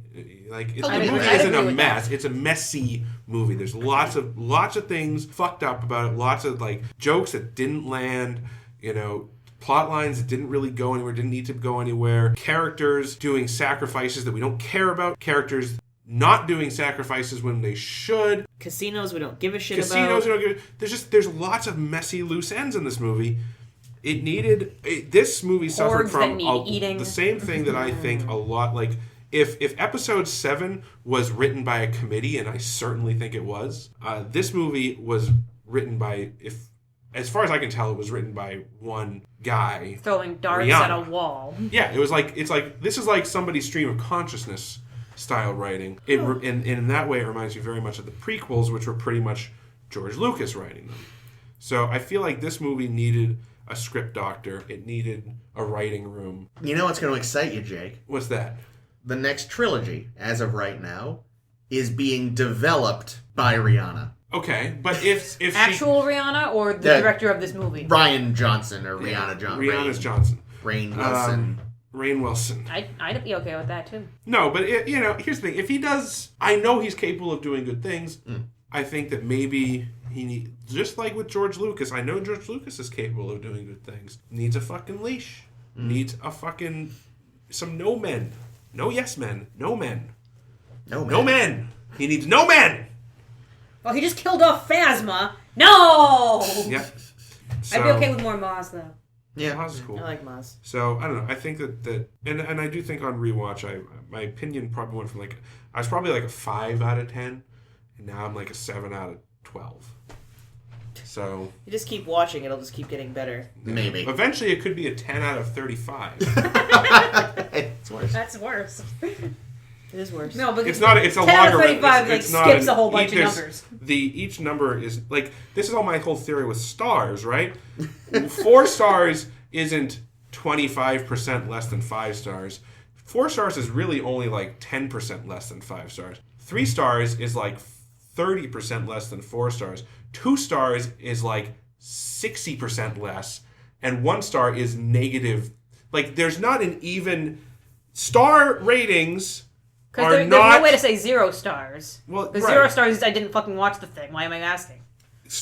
Like, the I'd movie agree isn't a with mess. It's a messy movie. There's lots of things fucked up about it. Lots of like jokes that didn't land. You know, plot lines that didn't really go anywhere. Didn't need to go anywhere. Characters doing sacrifices that we don't care about. Characters not doing sacrifices when they should. Casinos we don't give a shit Casinos about. we don't give. There's lots of messy loose ends in this movie. This movie suffered Porgs from that need eating. the same thing that I think a lot, like, if episode 7 was written by a committee, and I certainly think it was, this movie was written by, as far as I can tell, it was written by one guy. Throwing darts Rihanna. at a wall. Yeah, this is like somebody's stream of consciousness style writing. In that way, it reminds me very much of the prequels, which were pretty much George Lucas writing them. So I feel like this movie needed a script doctor. It needed a writing room. You know what's going to excite you, Jake? What's that? The next trilogy, as of right now, is being developed by Rihanna. Okay, but if Actual Rihanna or the director of this movie? Ryan Johnson or Rihanna Johnson. Rihanna's Johnson. Rainn Wilson. Rainn Wilson. I'd be okay with that too. No, but here's the thing. If he does, I know he's capable of doing good things. I think that maybe just like with George Lucas, I know George Lucas is capable of doing good things. Needs a fucking leash. Needs a fucking some no men. No yes men. No men. No, man. No men. He needs no men. Oh, he just killed off Phasma. No! Yep. I'd be okay with more Maz, though. Yeah. Maz is cool. I like Maz. So I don't know. I think that and I do think on rewatch, my opinion probably went from like I was probably like a 5 out of 10, and now I'm like a 7 out of 12. So You just keep watching, it'll just keep getting better. Maybe. Eventually, it could be a 10 out of 35. It's worse. That's worse. It is worse. No, but It's not. It's a 10 out of logarithm. 35 It's like, not skips a whole bunch of there's- numbers. Each number is like this is all my whole theory with stars, right? 4 stars isn't 25% less than 5 stars. 4 stars is really only like 10% less than 5 stars. 3 stars is like 30% less than 4 stars. 2 stars is like 60% less, and 1 star is negative. Like there's not an even star ratings. Because Are there's not no way to say 0 stars. Well, The right. 0 stars is I didn't fucking watch the thing. Why am I asking?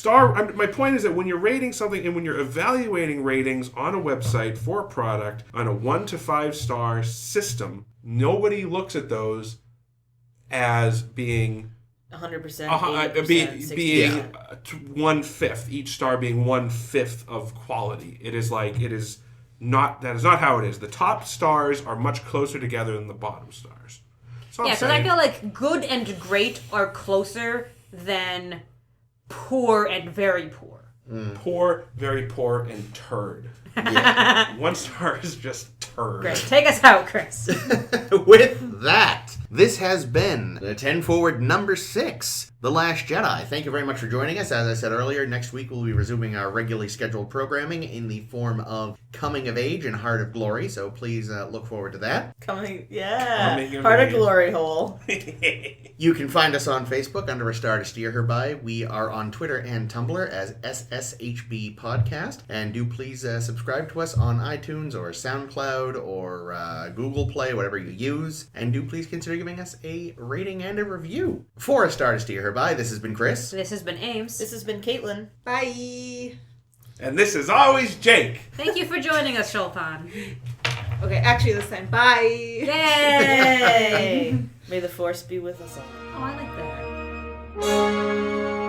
My point is that when you're rating something and when you're evaluating ratings on a website for a product on a 1 to 5 star system, nobody looks at those as being 100%, 80%, being 60%. 1/5, each star being 1/5 of quality. It is not that is not how it is. The top stars are much closer together than the bottom stars. So Yeah, because I feel like good and great are closer than poor and very poor. poor, very poor, and turd. Yeah. 1 star is just turd. Great. Take us out, Chris. With that, this has been the 10 Forward number 6, The Last Jedi. Thank you very much for joining us. As I said earlier, next week we'll be resuming our regularly scheduled programming in the form of Coming of Age and Heart of Glory, so please look forward to that. Coming of Heart of Age. Glory hole. You can find us on Facebook under A Star to Steer Her By. We are on Twitter and Tumblr as SSHB Podcast. And do please subscribe to us on iTunes or SoundCloud or Google Play, whatever you use. And do please consider giving us a rating and a review. For A Star to Steer Her By, this has been Chris. This has been Ames. This has been Caitlin. Bye. And this is always Jake. Thank you for joining us, Shulpan. Okay, actually this time, bye. Yay! May the force be with us all. Oh, I like that.